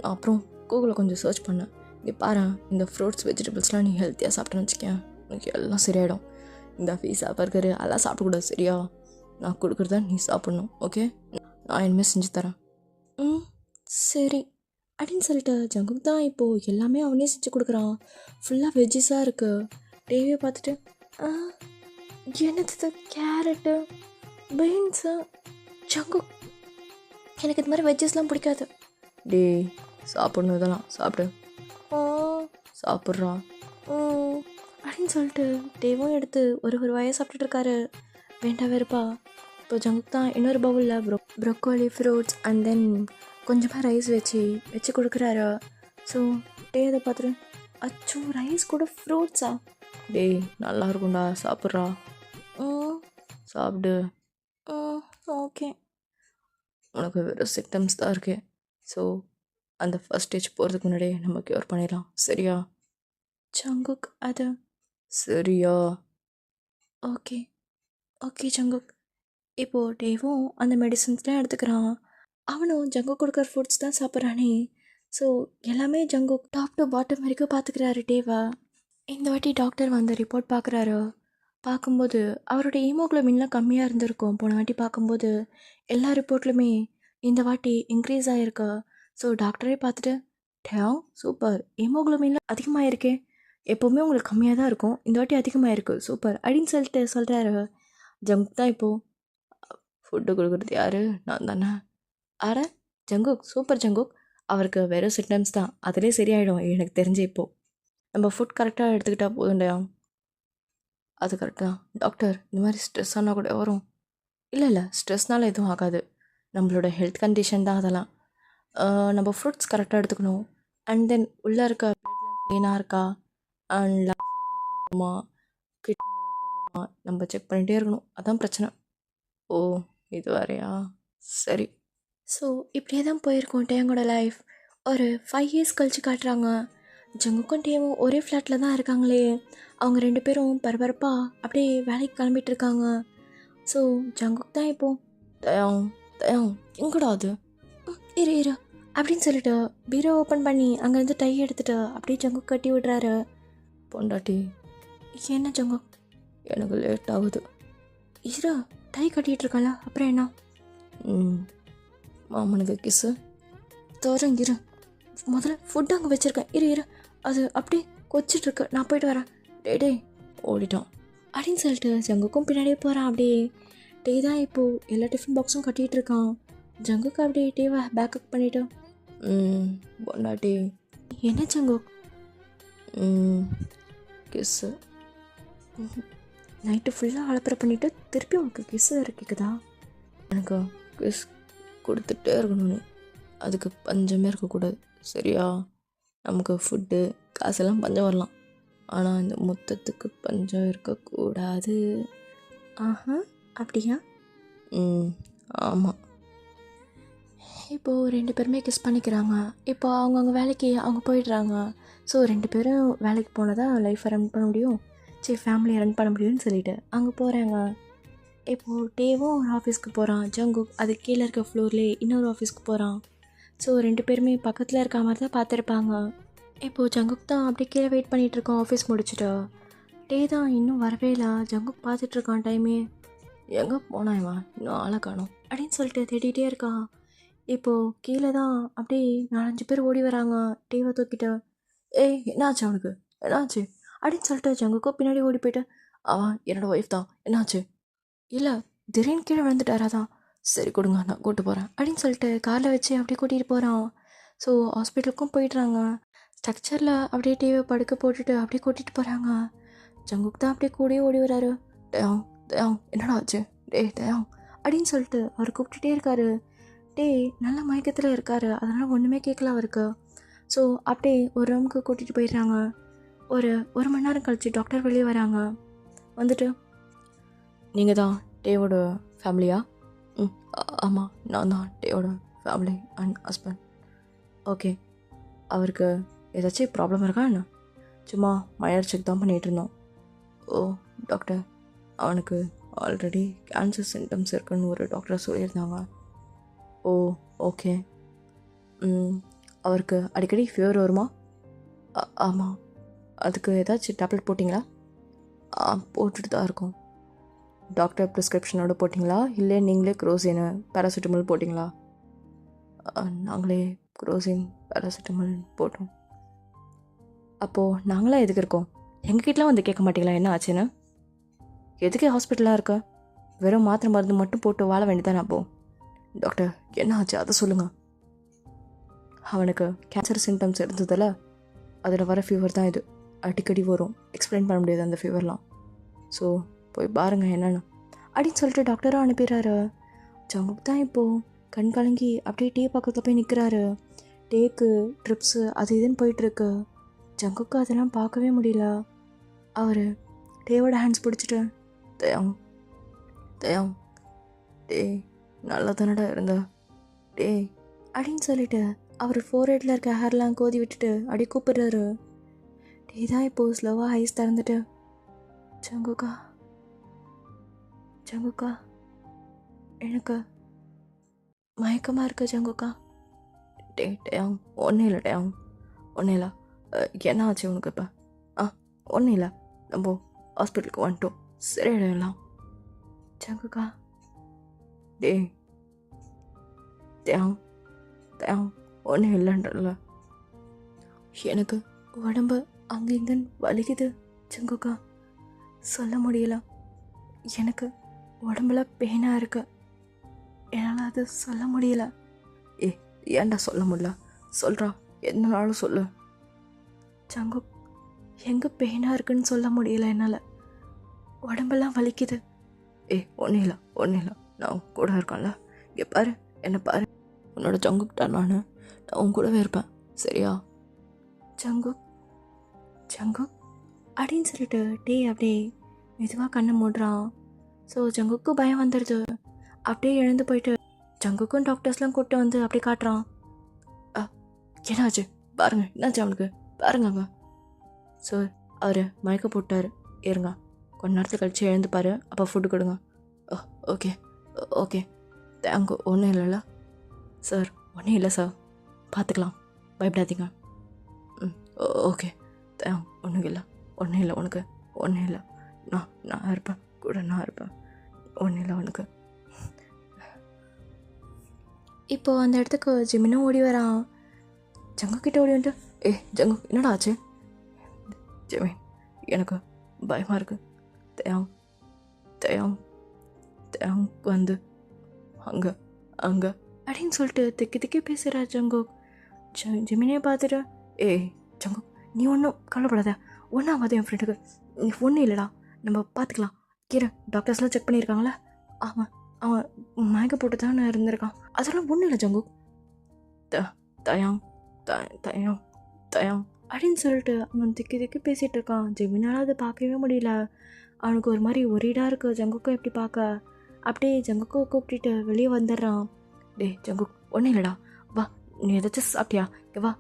நான் அப்புறம் கூகுளில் கொஞ்சம் சர்ச் பண்ணேன். இங்கே பாரு, இந்த ஃப்ரூட்ஸ் வெஜிடபிள்ஸ்லாம் நீ ஹெல்த்தியாக சாப்பிட்டேன்னு வச்சுக்கேன், உனக்கு எல்லாம் சரியாயிடும். இந்த பீஸா பர்கரு அதெல்லாம் சாப்பிடக்கூடாது, சரியா? நான் கொடுக்குறத நீ சாப்பிட்ணும், ஓகே? நான் இனிமேல் செஞ்சு தரேன். சரி அப்படின்னு சொல்லிட்டு ஜங்குக் தான் இப்போது எல்லாமே அவனே செஞ்சு கொடுக்குறான். ஃபுல்லாக வெஜ்ஜஸாக இருக்குது. டிவியை பார்த்துட்டு என்னது கேரட்டு பீன்ஸு ஜங்குக், எனக்கு இது மாதிரி வெஜ்ஜஸ்லாம் பிடிக்காது. டே சாப்பிட்ணும், இதெல்லாம் சாப்பிடு. சாப்பிட்றான் அப்படின்னு சொல்லிட்டு டேவும் எடுத்து ஒரு வாயை சாப்பிட்டுட்டு இருக்காரு. வேண்டாம் வெறுப்பா. இப்போ ஜங்குக் தான் இன்னொரு பவுலில் ப்ரொக்கோலி ஃப்ரூட்ஸ் அண்ட் தென் கொஞ்சமாக ரைஸ் வச்சு கொடுக்குறாரு. ஸோ டே அதை பார்த்துட்டு அச்சோ ரைஸ் கூட ஃப்ரூட்ஸா? டே நல்லா இருக்கும்டா, சாப்பிட்றா. சாப்பிடு. ஓகே. உனக்கு வெறும் சிம்டம்ஸ் தான் இருக்கு. ஸோ அந்த ஃபர்ஸ்ட் ஸ்டேஜ் போகிறதுக்கு முன்னாடியே நம்ம க்யூர் பண்ணிடலாம், சரியா? ஜங்குக் அது சரியா? Okay okay Jungkook. இப்போது டேவும் அந்த மெடிசன்ஸ்லாம் எடுத்துக்கிறான். அவனும் ஜங்குக் கொடுக்குற ஃபுட்ஸ் தான் சாப்பிட்றானே. ஸோ எல்லாமே ஜங்குக் டாப் டு பாட்டம் வரைக்கும் பார்த்துக்கிறாரு டேவா. இந்த வாட்டி டாக்டர் வந்து ரிப்போர்ட் பார்க்குறாரு. பார்க்கும்போது அவரோட ஹீமோக்ளோபின்லாம் கம்மியாக இருந்திருக்கும். போன வாட்டி பார்க்கும்போது எல்லா ரிப்போர்ட்லையுமே இந்த வாட்டி இன்க்ரீஸ் ஆகிருக்கு. ஸோ டாக்டரே பார்த்துட்டு டேவ் சூப்பர், ஹீமோக்ளோபின்லாம் அதிகமாக இருக்கே, எப்போவுமே உங்களுக்கு கம்மியாக தான் இருக்கும், இந்த வாட்டி அதிகமாக இருக்குது, சூப்பர் அப்படின்னு சொல்லிட்டு சொல்கிறாரு. ஜங்குக் தான் இப்போது ஃபுட்டு கொடுக்குறது யார்? நான் தானே. அரை ஜங்குக் சூப்பர் ஜங்குக், அவருக்கு வெறும் சிம்டம்ஸ் தான், அதிலே சரியாயிடும் எனக்கு தெரிஞ்சு. இப்போது நம்ம ஃபுட் கரெக்டாக எடுத்துக்கிட்டால் போதும்டையா? அது கரெக்டு தான் டாக்டர். இந்த மாதிரி ஸ்ட்ரெஸ் ஆனால் கூட வரும். இல்லை ஸ்ட்ரெஸ்னால எதுவும் ஆகாது, நம்மளோட ஹெல்த் கண்டிஷன் தான் அதெல்லாம். நம்ம ஃப்ரூட்ஸ் கரெக்டாக எடுத்துக்கணும். அண்ட் தென் உள்ளே இருக்க க்ளீனாக இருக்கா அண்ட் நம்ம செக் பண்ணிகிட்டே இருக்கணும், அதான் பிரச்சனை. ஓ இது வேறையா? சரி. ஸோ இப்படியே தான் போயிருக்கோம் டேங்கோட லைஃப். ஒரு 5 இயர்ஸ் கழித்து காட்டுறாங்க. ஜங்குக்கும் டேவும் ஒரே ஃப்ளாட்டில் தான் இருக்காங்களே. அவங்க 2 பேரும் பரபரப்பாக அப்படியே வேலைக்கு கிளம்பிட்டு இருக்காங்க. ஸோ ஜங்குக் தான் இப்போது தயம் எங்கடா அது, இரு அப்படின்னு சொல்லிட்டு பீரோ ஓப்பன் பண்ணி அங்கேருந்து டை எடுத்துகிட்டு அப்படியே ஜங்குக் கட்டி விடுறாரு. பொண்டாட்டி என்ன ஜங்குக், எனக்கு லேட் ஆகுது. இரு டை கட்டிகிட்டு இருக்கல, அப்புறம் என்ன? மாமனுக்கு கிஸ்ஸு தோறம். இரு முதல்ல ஃபுட் அங்கே வச்சுருக்கேன், இரு அது அப்படியே கொச்சிட்ருக்கு, நான் போயிட்டு வரேன். டே ஓடிட்டான் அப்படின்னு சொல்லிட்டு ஜங்குக்கும் பின்னாடியே போகிறான். அப்படியே டே தான் இப்போது எல்லா டிஃபன் பாக்ஸும் கட்டிகிட்டு இருக்கான். ஜங்குக்கு அப்படியே டேவை பேக்கப் பண்ணிவிட்டு பொண்டாட்டி என்ன ஜங்குக்? கிஸ்ஸு நைட்டு ஃபுல்லாக அலப்பறை பண்ணிவிட்டு திருப்பி உனக்கு கிஸ்ஸு வேறு கேட்குதா? எனக்கு கிஸ் கொடுத்துட்டே இருக்கணும், நீ அதுக்கு பஞ்சமே இருக்கக்கூடாது, சரியா? நமக்கு ஃபுட்டு காசெல்லாம் பஞ்சம் வரலாம், ஆனால் இந்த மொத்தத்துக்கு பஞ்சம் இருக்கக்கூடாது. ஆஹா அப்படியா? ஆமாம். இப்போது 2 பேருமே கிஸ் பண்ணிக்கிறாங்க. இப்போ அவங்கவுங்க வேலைக்கு அவங்க போயிடுறாங்க. ஸோ 2 பேரும் வேலைக்கு போனதான் லைஃப்பை ரன் பண்ண முடியும், சரி ஃபேமிலியை ரன் பண்ண முடியும்னு சொல்லிட்டு அங்கே போகிறாங்க. இப்போது டேவும் ஒரு ஆஃபீஸ்க்கு போகிறான். ஜங்குக் அது கீழே இருக்க ஃப்ளோர்லேயே இன்னொரு ஆஃபீஸ்க்கு போகிறான். ஸோ 2 பேருமே பக்கத்தில் இருக்க மாதிரி தான் பார்த்துருப்பாங்க. இப்போது ஜங்குக் தான் அப்படியே கீழே வெயிட் பண்ணிகிட்ருக்கோம் ஆஃபீஸ் முடிச்சுட்டு. டே தான் இன்னும் வரவே இல்லை. ஜங்குக் பார்த்துட்ருக்கான் டைமே. எங்கே போனாயவன், இன்னும் ஆளை காணோம் அப்படின்னு சொல்லிட்டு தேடிகிட்டே இருக்கான். இப்போது கீழே தான் அப்படியே 4-5 பேர் ஓடி வராங்க டேவை தூக்கிட்டு. ஏய் என்னாச்சு அவனுக்கு, என்னாச்சு அப்படின்னு சொல்லிட்டு ஜங்குக்கும் பின்னாடி ஓடி போயிட்டு, அவன் என்னோடய ஒய்ஃப் தான், என்னாச்சு? இல்லை திடீர்னு கீழே விழுந்துட்டாராதான், சரி கொடுங்க நான் கூப்பிட்டு போகிறேன் அப்படின்னு சொல்லிட்டு காரில் வச்சு அப்படியே கூட்டிகிட்டு போகிறான். ஸோ ஹாஸ்பிட்டலுக்கும் போயிடுறாங்க. ஸ்ட்ரக்சரில் அப்படியே டிவியை படுக்க போட்டுட்டு அப்படியே கூட்டிகிட்டு போகிறாங்க. ஜங்குக் தான் அப்படியே கூடயே ஓடி வராரு. டேம் டேம் என்னடா ஆச்சு, டே டேம் அப்படின்னு சொல்லிட்டு அவர் கூப்பிட்டுட்டே இருக்காரு. டே நல்ல மயக்கத்தில் இருக்காரு, அதனால் ஒன்றுமே கேட்கல அவருக்கு. ஸோ அப்படியே ஒரு ரூமுக்கு கூட்டிகிட்டு போயிடுறாங்க. ஒரு மணி நேரம் கழிச்சு டாக்டர் வெளியே வராங்க. வந்துட்டு, நீங்கள் தான் டேவோட ஃபேமிலியா? ஆமாம், நான் தான் டேவோட ஃபேமிலி அண்ட் ஹஸ்பண்ட். ஓகே, அவருக்கு ஏதாச்சும் ப்ராப்ளம் இருக்கா என்ன? சும்மா மைனர் செக் தான் பண்ணிகிட்டு இருந்தோம். ஓ டாக்டர், அவனுக்கு ஆல்ரெடி கேன்சர் சிம்டம்ஸ் இருக்குன்னு ஒரு டாக்டர் சொல்லியிருந்தாங்க. ஓ ஓகே. அவருக்கு அடிக்கடி ஃபீவர் வருமா? ஆமாம். அதுக்கு ஏதாச்சும் டேப்லெட் போட்டிங்களா? போட்டுட்டு தான் இருக்கோம். டாக்டர் ப்ரிஸ்கிரிப்ஷனோட போட்டிங்களா, இல்லை நீங்களே குரோசின் பேராசிட்டமால் போட்டிங்களா? நாங்களே குரோசின் பேராசிட்டமால் போட்டோம். அப்போது நாங்களாம் எதுக்கு இருக்கோம்? எங்ககிட்டலாம் வந்து கேட்க மாட்டீங்களா என்ன ஆச்சுன்னு? எதுக்கு ஹாஸ்பிட்டலாக இருக்க? வெறும் மாத்திரை மருந்து மட்டும் போட்டு வாழ வேண்டியதானே? அப்போது டாக்டர் என்ன ஆச்சு அதை சொல்லுங்கள். அவனுக்கு கேன்சர் சிம்டம்ஸ் இருந்ததில் அதில் வர ஃபீவர் தான் இது. அடிக்கடி வரும், எக்ஸ்பிளைன் பண்ண முடியாது அந்த ஃபீவர்லாம். ஸோ போய் பாருங்கள் என்னென்னு அப்படின்னு சொல்லிட்டு டாக்டரும் அனுப்பிடுறாரு. ஜங்குக் தான் இப்போது கண் கலங்கி அப்படியே டே பக்கத்தில் போய் நிற்கிறாரு. டேக்கு ட்ரிப்ஸு அது இதுன்னு போயிட்டுருக்கு. ஜங்குக்கு அதெல்லாம் பார்க்கவே முடியல. அவர் டேவோட ஹேண்ட்ஸ் பிடிச்சிட்டு, தயம் தயம் டே நல்லா தானடா இருந்த டே அப்படின்னு சொல்லிட்டு அவர் ஃபோர்ஹெட்டில் இருக்க ஹேர்லாம் கோதி விட்டுட்டு அப்படியே கூப்பிடுறாரு. டே தான் இப்போது ஸ்லோவாக ஐஸ் திறந்துட்டு, ஜங்குக்கா ஜங்குக்கா எனக்கு மயக்கமாக இருக்கு ஜங்குக்கா. டே டேம் ஒன்றும் இல்லை டேம், ஒன்றும் இல்லை. என்ன ஆச்சு உனக்கு இப்போ? ஒன்றும் இல்லை, நம்ம ஹாஸ்பிட்டலுக்கு வந்துட்டோம், சரியாயிடலாம். ஜங்குக்கா டே தேம் தேம் ஒன்றும் இல்லைன்றல. எனக்கு உடம்பு அங்கே இங்கன்னு வலிக்குது ஜங்குக்கா, சொல்ல முடியல. எனக்கு உடம்புல பெயினாக இருக்கு, என்னால் அது சொல்ல முடியல. ஏன்டா சொல்ல முடியல? சொல்கிறா, என்னாலும் சொல்லு. ஜங்கு, எங்கே பெயினாக இருக்குன்னு சொல்ல முடியல என்னால், உடம்பெல்லாம் வலிக்குது. ஒன்றும் இல்லை ஒன்றும் இல்லை, நான் கூட இருக்கேன்ல, இங்கே பாரு என்னை பாரு, உன்னோட ஜங்குக்கிட்ட நான் உன் கூடவே இருப்பேன், சரியா? ஜங்கு ஜங்கு அப்படின்னு சொல்லிட்டு டே அப்படியே மெதுவாக கண்ணை மூடுறான். ஸோ ஜங்குக்கு பயம் வந்துடுது. அப்படியே எழுந்து போயிட்டு ஜங்குக்கும் டாக்டர்ஸ்லாம் கூப்பிட்டு வந்து அப்படியே காட்டுறான். என்னாச்சு பாருங்க, என்னாச்சு அவனுக்கு பாருங்க. ஸோ அவர் மயக்க போட்டார், இருங்க கொஞ்ச நேரத்தில் கழிச்சு எழுந்துப்பார், அப்போ ஃபுட்டு கொடுங்க. Okay okay thank. ஒன்றும் இல்லைல்ல சார்? ஒன்றும் இல்லை சார், பார்த்துக்கலாம், பயப்படாதீங்க. Okay thank. ஒன்றும் இல்லை ஒன்றும் இல்லை உனக்கு, ஒன்றும் இல்லை, நான் இருப்பேன் கூட, நான் இருப்பேன், ஒன்றும் இல்லை உனக்கு. இப்போது அந்த இடத்துக்கு ஜிமினும் ஓடி வரான். ஜங்கு கிட்ட ஓடி வந்துட்டு, ஜங்கு என்னடா ஆச்சு? ஜிமின் எனக்கு பயமாக இருக்கு, தேம் தேம் தேம் வந்து அங்கே அங்கே அப்படின்னு சொல்லிட்டு திக்கி பேசுகிறா ஜங்கு. ஜிமினே பார்த்துட்டு, ஜங்கு நீ ஒன்றும் கவலைப்படாத, ஒன்றும் ஆகாது என் ஃப்ரெண்டுக்கு, நீ ஒன்றும் இல்லைடா, நம்ம பார்த்துக்கலாம். கீரை டாக்டர்ஸ்லாம் செக் பண்ணியிருக்காங்களா? ஆமாம், அவன் மயக்க போட்டு தான் இருந்திருக்கான், அதெல்லாம் ஒன்றும் இல்லை ஜங்கு. தயம் தயம் தயம் அப்படின்னு சொல்லிட்டு அவன் திக்கி பேசிகிட்டு இருக்கான். ஜெமினால் அதை பார்க்கவே முடியல. அவனுக்கு ஒரு மாதிரி ஒரீடாக இருக்குது ஜங்குக்கும் எப்படி பார்க்க. அப்படியே ஜங்குக்கோ கூப்பிட்டுட்டு வெளியே வந்துடுறான். ஜங்கு ஒன்றும் இல்லைடா, வா, நீ ஏதாச்சும் சாப்பிட்டியா, இங்கே வா.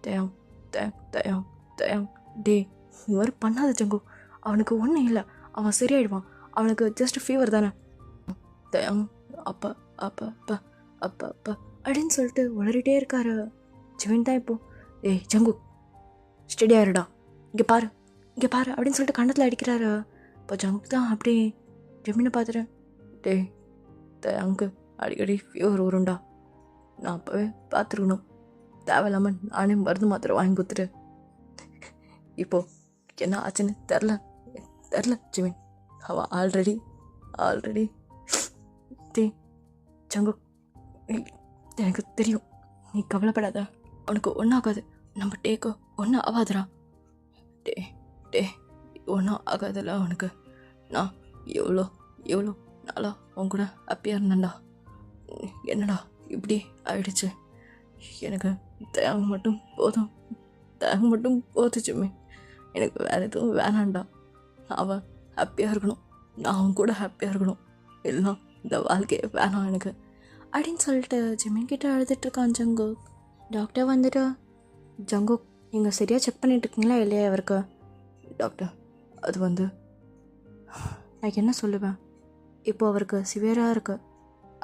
தயம் தயம் தயம் தயம் நீ மாதிரி பண்ணாத ஜங்கு, அவனுக்கு ஒன்றும் இல்லை, அவன் சரியாயிடுவான், அவனுக்கு ஜஸ்ட் ஃபீவர் தானே. தயம் அப்பா அப்பா அப்பா அப்பா அப்பா அப்படின்னு சொல்லிட்டு உளறிட்டே இருக்காரு. ஜிமின் தான் இப்போது, ஜங்கு ஸ்டெடியாருடா, இங்கே பாரு அப்படின்னு சொல்லிட்டு கண்ணத்தில் அடிக்கிறாரு. இப்போ ஜங்கு தான் அப்படியே ஜிமினை பார்த்துட்டு, அங்கு அடிக்கடி ஃபீவர் வரும்டா, நான் அப்போவே பார்த்துருக்கணும், தேவையில்லாமல் நானே மருந்து மாத்திரை வாங்கி கொடுத்துட்டு இப்போது என்ன ஆச்சுன்னு தெரில ஜிமின், அவன் ஆல்ரெடி ஜங்கு எனக்கு தெரியும், நீ கவலைப்படாத, அவனுக்கு ஒன்றும் ஆகாது, நம்ம டேக்கு ஒன்றும் ஆகாதுடா. டே ஒன்றும் ஆகாதில்ல அவனுக்கு. நான் எவ்வளோ எவ்வளோ நாளாக அவன் கூட ஹாப்பியாக இருந்தேன்டா. என்னடா இப்படி ஆயிடுச்சு? எனக்கு தேவை மட்டும் போதும், தேவை மட்டும் போதுச்சுமே. எனக்கு வேறு எதுவும் வேணாண்டா. அவன் ஹாப்பியாக இருக்கணும், நான் அவன் கூட ஹாப்பியாக இருக்கணும். எல்லாம் இந்த வாழ்க்கையே வேணாம் எனக்கு அப்படின்னு சொல்லிட்டு ஜிமின் கிட்ட அழுதுட்ருக்கான் ஜங்குக். டாக்டர் வந்துட்டு, ஜங்குக் நீங்கள் சரியாக செக் பண்ணிட்டு இருக்கீங்களா இல்லையா அவருக்கு? டாக்டர், அது வந்து நான் என்ன சொல்லுவேன், இப்போ அவருக்கு சிவியராக இருக்கு,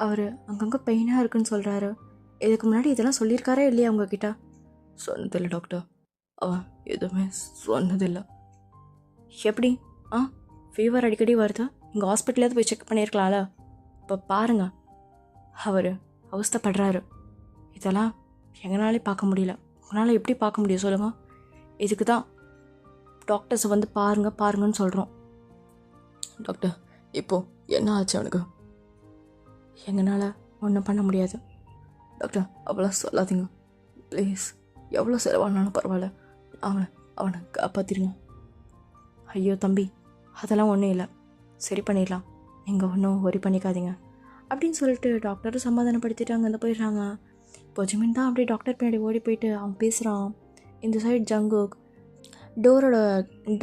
அவர் அங்கங்கே பெயினாக இருக்குன்னு சொல்கிறாரு. இதுக்கு முன்னாடி இதெல்லாம் சொல்லியிருக்காரே இல்லையா உங்ககிட்ட? சொன்னதில்லை டாக்டர், அவன் எதுவுமே சொன்னதில்லை. எப்படி? ஃபீவர் அடிக்கடி வருது, இங்கே ஹாஸ்பிட்டலாவது போய் செக் பண்ணியிருக்கலாம்ல. இப்போ பாருங்கள், அவர் அவஸ்தைப்படுறாரு. இதெல்லாம் எங்களாலே பார்க்க முடியல, உங்களால் எப்படி பார்க்க முடியும் சொல்லுங்கள்? இதுக்கு தான் டாக்டர்ஸை வந்து பாருங்கன்னு சொல்கிறோம். டாக்டர், இப்போது என்ன ஆச்சு அவனுக்கு? எங்களால் ஒன்றும் பண்ண முடியாது டாக்டர், அவ்வளோ சொல்லாதீங்க ப்ளீஸ். எவ்வளோ செலவானாலும் பரவாயில்ல, அவனை காப்பாற்றிடுங்க. ஐயோ தம்பி, அதெல்லாம் ஒன்றும் இல்லை, சரி பண்ணிடலாம், நீங்கள் ஒன்றும் ஒரி பண்ணிக்காதீங்க அப்படின்னு சொல்லிட்டு டாக்டரும் சமாதானப்படுத்திட்டு அங்கேருந்து போயிடுறாங்க. இப்போ ஜிமின் தான் அப்படியே டாக்டர் பின்னாடி ஓடி போயிட்டு அவன் பேசுகிறான். இந்த சைடு ஜங்குக்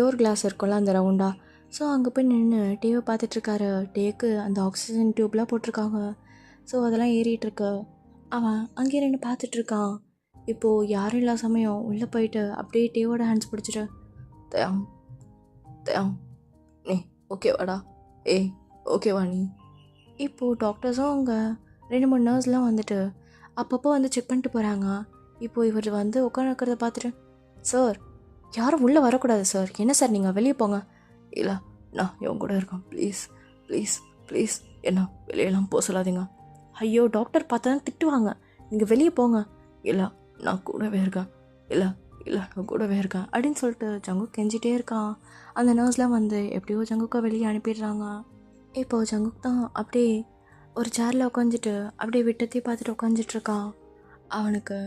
டோர் கிளாஸ் இருக்கும்ல அந்த ரவுண்டா, ஸோ அங்கே போய் நின்று டேவை பார்த்துட்ருக்காரு. டேக்கு அந்த ஆக்சிஜன் டியூப்லாம் போட்டிருக்காங்க, ஸோ அதெல்லாம் ஏறிட்டுருக்கு. அவன் அங்கேயே நின்று பார்த்துட்ருக்கான். இப்போது யாரும் இல்லாத சமயம் உள்ளே போயிட்டு அப்படியே டேவோட ஹேண்ட்ஸ் பிடிச்சிட்டு, தயாம் நீ ஓகேவாடா? ஓகேவா நீ? இப்போது டாக்டர்ஸும் அங்கே 2-3 நர்ஸ்லாம் வந்துட்டு அப்பப்போ வந்து செக் பண்ணிட்டு போகிறாங்க. இப்போது இவர் வந்து உட்காந்துருக்கிறத பார்த்துட்டு, சார் யாரும் உள்ளே வரக்கூடாது சார், என்ன சார் நீங்கள் வெளியே போங்க. இல்லை, நான் இவன் கூட இருக்கேன், ப்ளீஸ் ப்ளீஸ் ப்ளீஸ் என்ன வெளியெல்லாம் போக சொல்லாதீங்க. ஐயோ டாக்டர் பார்த்தா திட்டுவாங்க, நீங்கள் வெளியே போங்க. இல்லை நான் கூடவே இருக்கேன், இல்லை நான் கூடவே இருக்கேன் அப்படின்னு சொல்லிட்டு ஜங்குக் கெஞ்சிட்டே இருக்கான். அந்த நர்ஸ்லாம் வந்து எப்படியோ ஜங்குக்கை வெளியே அனுப்பிடுறாங்க. இப்போது ஜங்குக் தான் அப்படியே ஒரு சேரில் உட்காந்துட்டு அப்படியே விட்டத்தையும் பார்த்துட்டு உட்காந்துட்ருக்கான். அவனுக்கு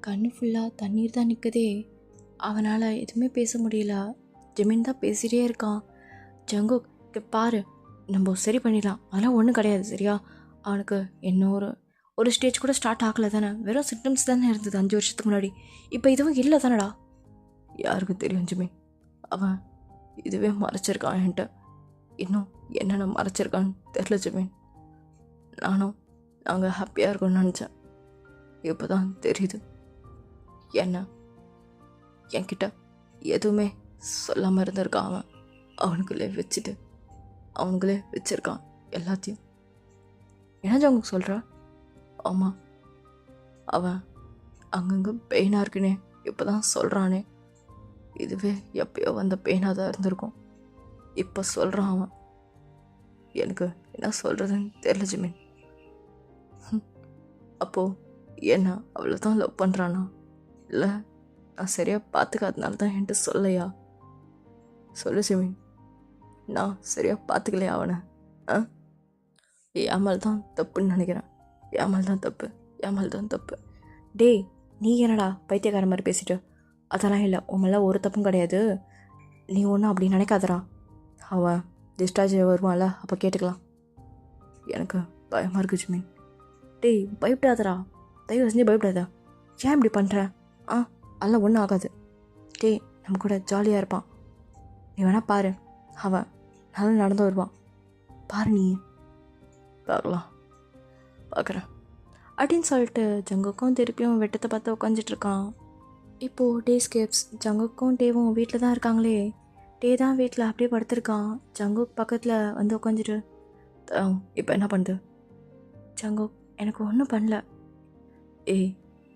கண்ணு ஃபுல்லாக தண்ணீர் தான் நிற்குதே, அவனால் எதுவுமே பேச முடியல. ஜிமின் தான் பேசிகிட்டே இருக்கான். ஜங்குக் பாரு, நம்ம சரி பண்ணிடலாம், அதெல்லாம் ஒன்றும் கிடையாது சரியா? அவனுக்கு இன்னும் ஒரு ஸ்டேஜ் கூட ஸ்டார்ட் ஆகலை தானே, வெறும் சிம்டம்ஸ் தானே இருந்தது 5 வருஷத்துக்கு முன்னாடி, இப்போ இதுவும் இல்லை தானடா. யாருக்கும் தெரியும் ஜிமின், அவன் இதுவே மறைச்சிருக்கான் என்கிட்ட, இன்னும் என்னென்ன மறைச்சிருக்கான்னு தெரில ஜிமின். நாங்கள் ஹாப்பியாக இருக்கோம்னு நினச்சேன், இப்போ தான் தெரியுது என்கிட்ட எதுவுமே சொல்லாமல் இருந்திருக்கான். அவனுக்குள்ளே வச்சிருக்கான் எல்லாத்தையும். என்ன ஜங்குக் சொல்கிற? ஆமாம், அவன் அங்கங்கே பெயினாக இருக்குனே இப்போ தான் சொல்கிறானே, இதுவே எப்பயோ வந்த பெயினாக தான் இருந்திருக்கும், இப்போ சொல்கிறான் அவன். எனக்கு என்ன சொல்கிறதுன்னு தெரியல ஜிமின். அப்போது என்ன அவ்வளோதான் லவ் பண்ணுறானா, இல்லை நான் சரியாக பார்த்துக்காதனால தான் என்கிட்ட சொல்லையா? சொல்லு ஜிமின், நான் சரியாக பார்த்துக்கலையா அவனை? ஏமால் தான் தப்புன்னு நினைக்கிறேன், ஏமால் தான் தப்பு. டேய் நீ என்னடா பைத்தியக்கார மாதிரி பேசிட்டு? அதெல்லாம் இல்லை, உண்மையில ஒரு தப்பும் கிடையாது, நீ ஒன்றும் அப்படி நினைக்காதடா. அவன் டிஸ்சார்ஜ் வருவான்ல, அப்போ கேட்டுக்கலாம். எனக்கு பயமாக இருக்குது ஜிமின். டேய் பயப்படாதடா, தயவு செஞ்சு பயப்படாதா. ஏன் இப்படி பண்ணுற? அதெல்லாம் ஒன்றும் ஆகாது. டேய் நம்ம கூட ஜாலியாக இருப்பான், நீ வேணா பாரு, அவன் நல்லா நடந்து வருவான், பாரு நீ. பார்க்குறேன் அப்படின்னு சொல்லிட்டு ஜங்குக்கும் திருப்பியும் வெட்டத்தை பார்த்து உட்காந்துட்ருக்கான். இப்போது டே ஸ்கேப்ஸ் ஜங்குக்கும் டேவும் வீட்டில் தான் இருக்காங்களே. டே தான் வீட்டில் அப்படியே படுத்திருக்கான். ஜங்குக் பக்கத்தில் வந்து உட்காந்துட்டு, இப்போ என்ன பண்ணுது? ஜங்குக் எனக்கு ஒன்றும் பண்ணல.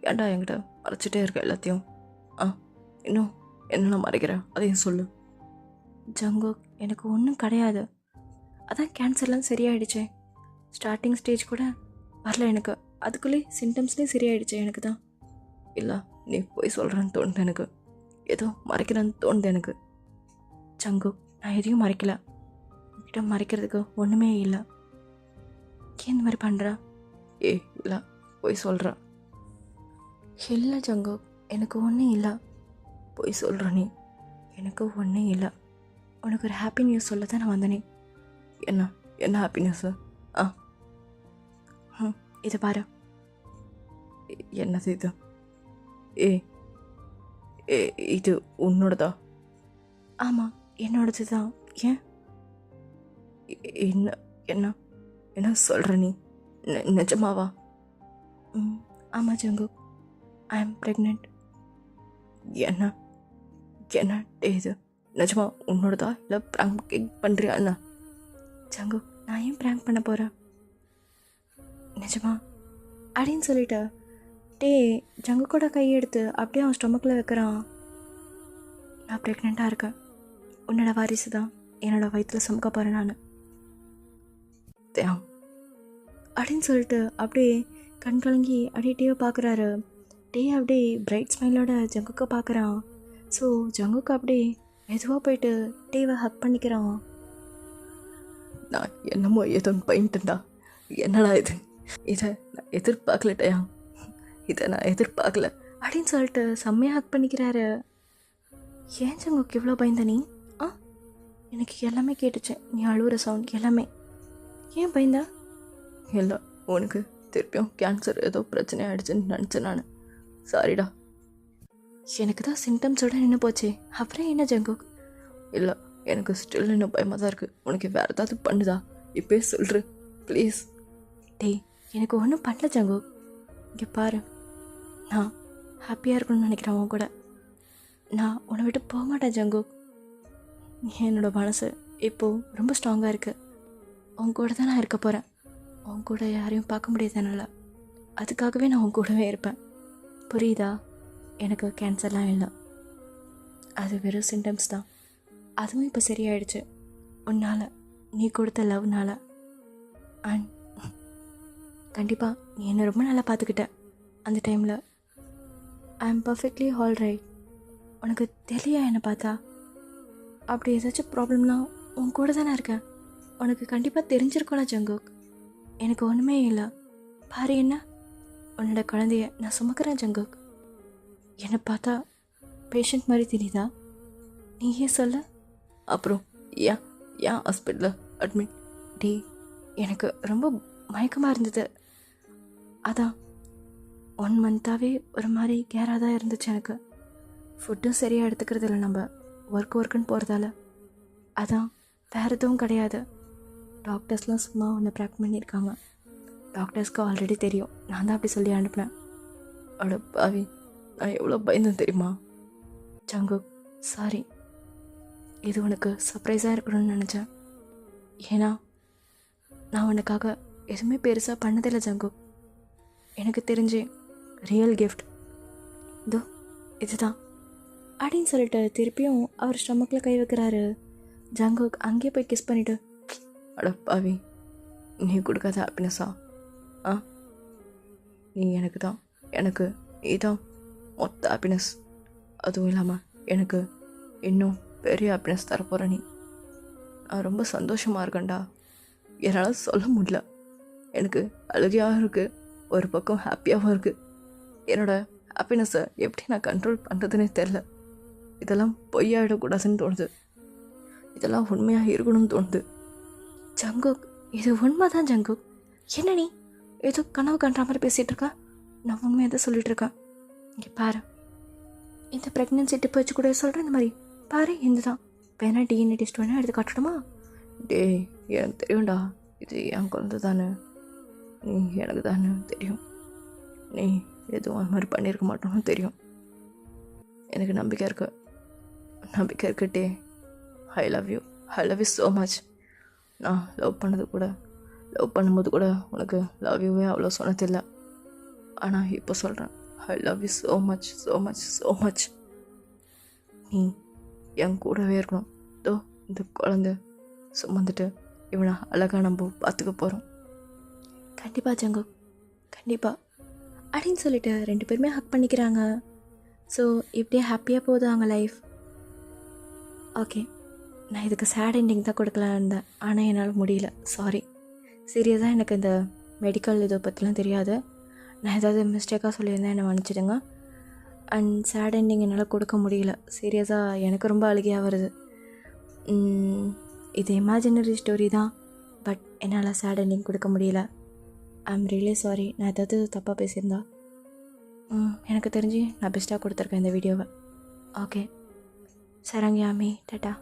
ஏன்டா என்கிட்ட மறைச்சிட்டே இருக்க எல்லாத்தையும்? இன்னும் என்னென்ன மறைக்கிற அதையும் சொல்லு. ஜங்குக் எனக்கு ஒன்றும் கிடையாது, அதான் கேன்சர்லாம் சரியாயிடுச்சே, ஸ்டார்டிங் ஸ்டேஜ் கூட வரல எனக்கு, அதுக்குள்ளே சிம்டம்ஸ்லேயும் சரியாயிடுச்சு எனக்கு தான். இல்லை நீ போய் சொல்கிறேன்னு தோணுது எனக்கு, ஏதோ மறைக்கிறேன்னு தோணுது எனக்கு. ஜங்குக் நான் எதையும் மறைக்கல, உன்கிட்ட மறைக்கிறதுக்கு ஒன்றுமே இல்லை, ஏன் இந்த மாதிரி பண்ணுற? இல்லை போய் சொல்கிற. இல்லை ஜங்குக் எனக்கு ஒன்றும் இல்லை, போய் சொல்கிற நீ, எனக்கு ஒன்றும் இல்லை. உனக்கு ஒரு ஹாப்பி நியூஸ் சொல்ல தான் நான் வந்தனே. என்ன என்ன ஹாப்பினஸ்ஸு? ஆ இதை பாரு. என்னது இது? ஏ ஏ இது உன்னோடதா? ஆமாம், என்னோடது தான். ஏன்? என்ன என்ன என்ன சொல்கிற நீ? நிஜமாவா? ஆமாம் ஜங்கு, ஐ ஆம் ப்ரெக்னென்ட். என்ன என்ன இது நிஜமா உன்னோடதா இல்லை ப்ராங்க் பண்ணுறியா என்ன? ஜங்கு, நான் ஏன் ப்ராங்க் பண்ண போகிறேன்? நிஜமா அப்படின்னு சொல்லிட்டு ஜங்கு கூட கையெடுத்து அப்படியே அவன் ஸ்டொமக்கில் வைக்கிறான். நான் ப்ரெக்னெண்ட்டாக இருக்கேன். உன்னோட வாரிசு தான் என்னோடய வயிற்றில் சுமக்க போகிறேன் நான் அப்படின்னு சொல்லிட்டு அப்படியே கண் கலங்கி அப்படியே டீவை பார்க்குறாரு. அப்படியே பிரைட் ஸ்மைலோட ஜங்குக்கு பார்க்குறான். ஸோ ஜங்குக்கு அப்படியே மெதுவாக போயிட்டு டீவை ஹக் பண்ணிக்கிறான். நான் என்னமோ ஏதோன்னு பயின்ட்டுண்டா. என்னடா இது? இதை நான் எதிர்பார்க்கலட்டையா, இதை நான் எதிர்பார்க்கல அப்படின்னு சொல்லிட்டு செம்மையாக ஹக் பண்ணிக்கிறாரு. ஏன் ஜங்குக்கு இவ்வளோ பயந்த நீ? எனக்கு எல்லாமே கேட்டுச்சு, நீ அழுகிற சவுண்ட் எல்லாமே. ஏன் பயந்தா? இல்லை, உனக்கு திருப்பியும் கேன்சர் ஏதோ பிரச்சனை ஆகிடுச்சுன்னு நினச்சேன் நான். சாரிடா. எனக்கு தான் சிம்டம்ஸோட நின்று போச்சே, அப்புறம் என்ன ஜங்குக்? இல்லை, எனக்கு ஸ்டில் இன்னும் பயமாக தான் இருக்குது. உனக்கு வேறு ஏதாவது பண்ணுதா? இப்போயே சொல்கிற ப்ளீஸ். எனக்கு ஒன்றும் பண்ணல ஜங்குக். இங்கே பாரு, நான் ஹாப்பியாக இருக்கணும்னு நினைக்கிறேன் உன் கூட. நான் உன்னை விட்டு போக மாட்டேன் ஜங்குக். என்னோட மனசு இப்போது ரொம்ப ஸ்ட்ராங்காக இருக்குது. உன் கூட தான் நான் இருக்க போகிறேன். உன் கூட யாரையும் பார்க்க முடியாது என்னால். அதுக்காகவே நான் உன் கூடவே இருப்பேன். புரியுதா? எனக்கு கேன்சர்லாம் இல்லை, அது வெறும் சிம்டம்ஸ் தான். அதுவும் இப்போ சரியாயிடுச்சு உன்னால், நீ கொடுத்த லவ்னால். அண்ட் கண்டிப்பாக நீ என்னை ரொம்ப நல்லா பார்த்துக்கிட்ட அந்த டைமில். ஐ ஆம் பர்ஃபெக்ட்லி ஆல் ரைட். உனக்கு தெரியலையா என்னை பார்த்தா? அப்படி ஏதாச்சும் ப்ராப்ளம்னா உன் கூட தானே இருக்கேன். உனக்கு கண்டிப்பாக தெரிஞ்சிருக்கோல ஜங்குக். எனக்கு ஒன்றுமே இல்லை. பாரு, என்ன உன்னோட குழந்தைய நான் சுமக்கிறேன் ஜங்குக். என்னை பார்த்தா பேஷண்ட் மாதிரி தெரியுதா? நீயே சொல்ல. அப்புறம் ஏன் ஏன் ஹாஸ்பிட்டலில் அட்மிட்? எனக்கு ரொம்ப மயக்கமாக இருந்தது. அதான் 1 மந்த்தாகவே ஒரு மாதிரி கேராக தான் இருந்துச்சு எனக்கு. ஃபுட்டும் சரியாக எடுத்துக்கிறது இல்லை நம்ம ஒர்க்குன்னு போகிறதால. அதான், வேறு எதுவும் கிடையாது. டாக்டர்ஸ்லாம் சும்மா ஒன்று ப்ராக்ட் பண்ணியிருக்காங்க. டாக்டர்ஸ்க்கு ஆல்ரெடி தெரியும், நான் தான் அப்படி சொல்லி அனுப்பினேன். அட பாவி, நான் எவ்வளோ பயந்தேன் தெரியுமா? Jungkook, sorry. இது உனக்கு சர்ப்ரைஸாக இருக்கணும்னு நினச்சேன். ஏன்னா நான் உனக்காக எதுவுமே பெருசாக பண்ணதில்லை ஜங்குக். எனக்கு தெரிஞ்சு ரியல் கிஃப்ட் இதோ இதுதான் அப்படின்னு சொல்லிட்டு திருப்பியும் அவர் ஸ்டொமக்கில் கை வைக்கிறாரு. ஜங்குக் அங்கேயே போய் கிஸ் பண்ணிவிட்டு, அட பாவி, நீ கொடுக்காத ஹாப்பினஸ்ஸா? நீ எனக்கு தான், எனக்கு நீ தான் மொத்த ஹாப்பினஸ். அதுவும் இல்லாமல் எனக்கு இன்னும் பெரிய ஹாப்பினஸ் தரப்போகிற நீ. நான் ரொம்ப சந்தோஷமாக இருக்கேன்டா. என்னால் சொல்ல முடியல. எனக்கு அழுகையாக இருக்குது, ஒரு பக்கம் ஹாப்பியாகவும் இருக்குது. என்னோடய ஹாப்பினஸ்ஸை எப்படி நான் கண்ட்ரோல் பண்ணுறதுன்னே தெரில. இதெல்லாம் பொய்யாயிடக்கூடாதுன்னு தோணுது, இதெல்லாம் உண்மையாக இருக்கணும்னு தோணுது. ஜங்குக், இது உண்மை தான் ஜங்குக். என்ன நீ ஏதோ கனவு கண்ற மாதிரி பேசிகிட்டு இருக்கா? நான் உண்மையாக தான் சொல்லிகிட்டு இருக்கேன். இங்கே பாரு, இந்த ப்ரெக்னென்சி டிப் வச்சு கூட சொல்கிறேன். இந்த மாதிரி பாரு, இந்த தான் வேணா டிஎன்ஏ டெஸ்ட் வேணா எடுத்து காட்டணுமா? எனக்கு தெரியும்டா, இது என் குழந்தை தானே, நீ எனக்கு தானே தெரியும். நீ எதுவும் அது மாதிரி பண்ணியிருக்க மாட்டோன்னு தெரியும். எனக்கு நம்பிக்கை இருக்குட்டே. I love you so much. நான் லவ் பண்ணும்போது கூட உனக்கு லவ் யூவே அவ்வளோ சொன்னதில்லை. ஆனால் இப்போ சொல்கிறேன், ஐ லவ் யூ ஸோ மச். நீ என் கூடவே இருக்கணும். இந்த குழந்தை சுமந்துட்டு இவனை அழகாக நம்ம பார்த்துக்க போகிறோம். கண்டிப்பாக ஜங்குக், கண்டிப்பாக அப்படின்னு சொல்லிட்டு 2 பேருமே ஹக் பண்ணிக்கிறாங்க. ஸோ இப்படியே ஹாப்பியாக போகுது அவங்க லைஃப். ஓகே, நான் இதுக்கு சேட் எண்டிங் தான் கொடுக்கலான்னு இருந்தேன், ஆனால் என்னால் முடியல. சாரி. சீரியஸாக எனக்கு இந்த மெடிக்கல் இதை பற்றிலாம் தெரியாது. நான் ஏதாவது மிஸ்டேக்காக சொல்லியிருந்தேன், என்னை மன்னிச்சிடுங்க. அண்ட் சேட் எண்டிங் என்னால் கொடுக்க முடியல. சீரியஸாக எனக்கு ரொம்ப அழுகையாக வருது. இது இமேஜினரி ஸ்டோரி தான், பட் என்னால் சேட் எண்டிங் கொடுக்க முடியல. I am really sorry. நான் ஏதாவது தப்பாக பேசியிருந்தா. எனக்கு தெரிஞ்சு நான் பெஸ்ட்டாக கொடுத்துருக்கேன் இந்த வீடியோவை. ஓகே, சரங்கியாமி, டாட்டா.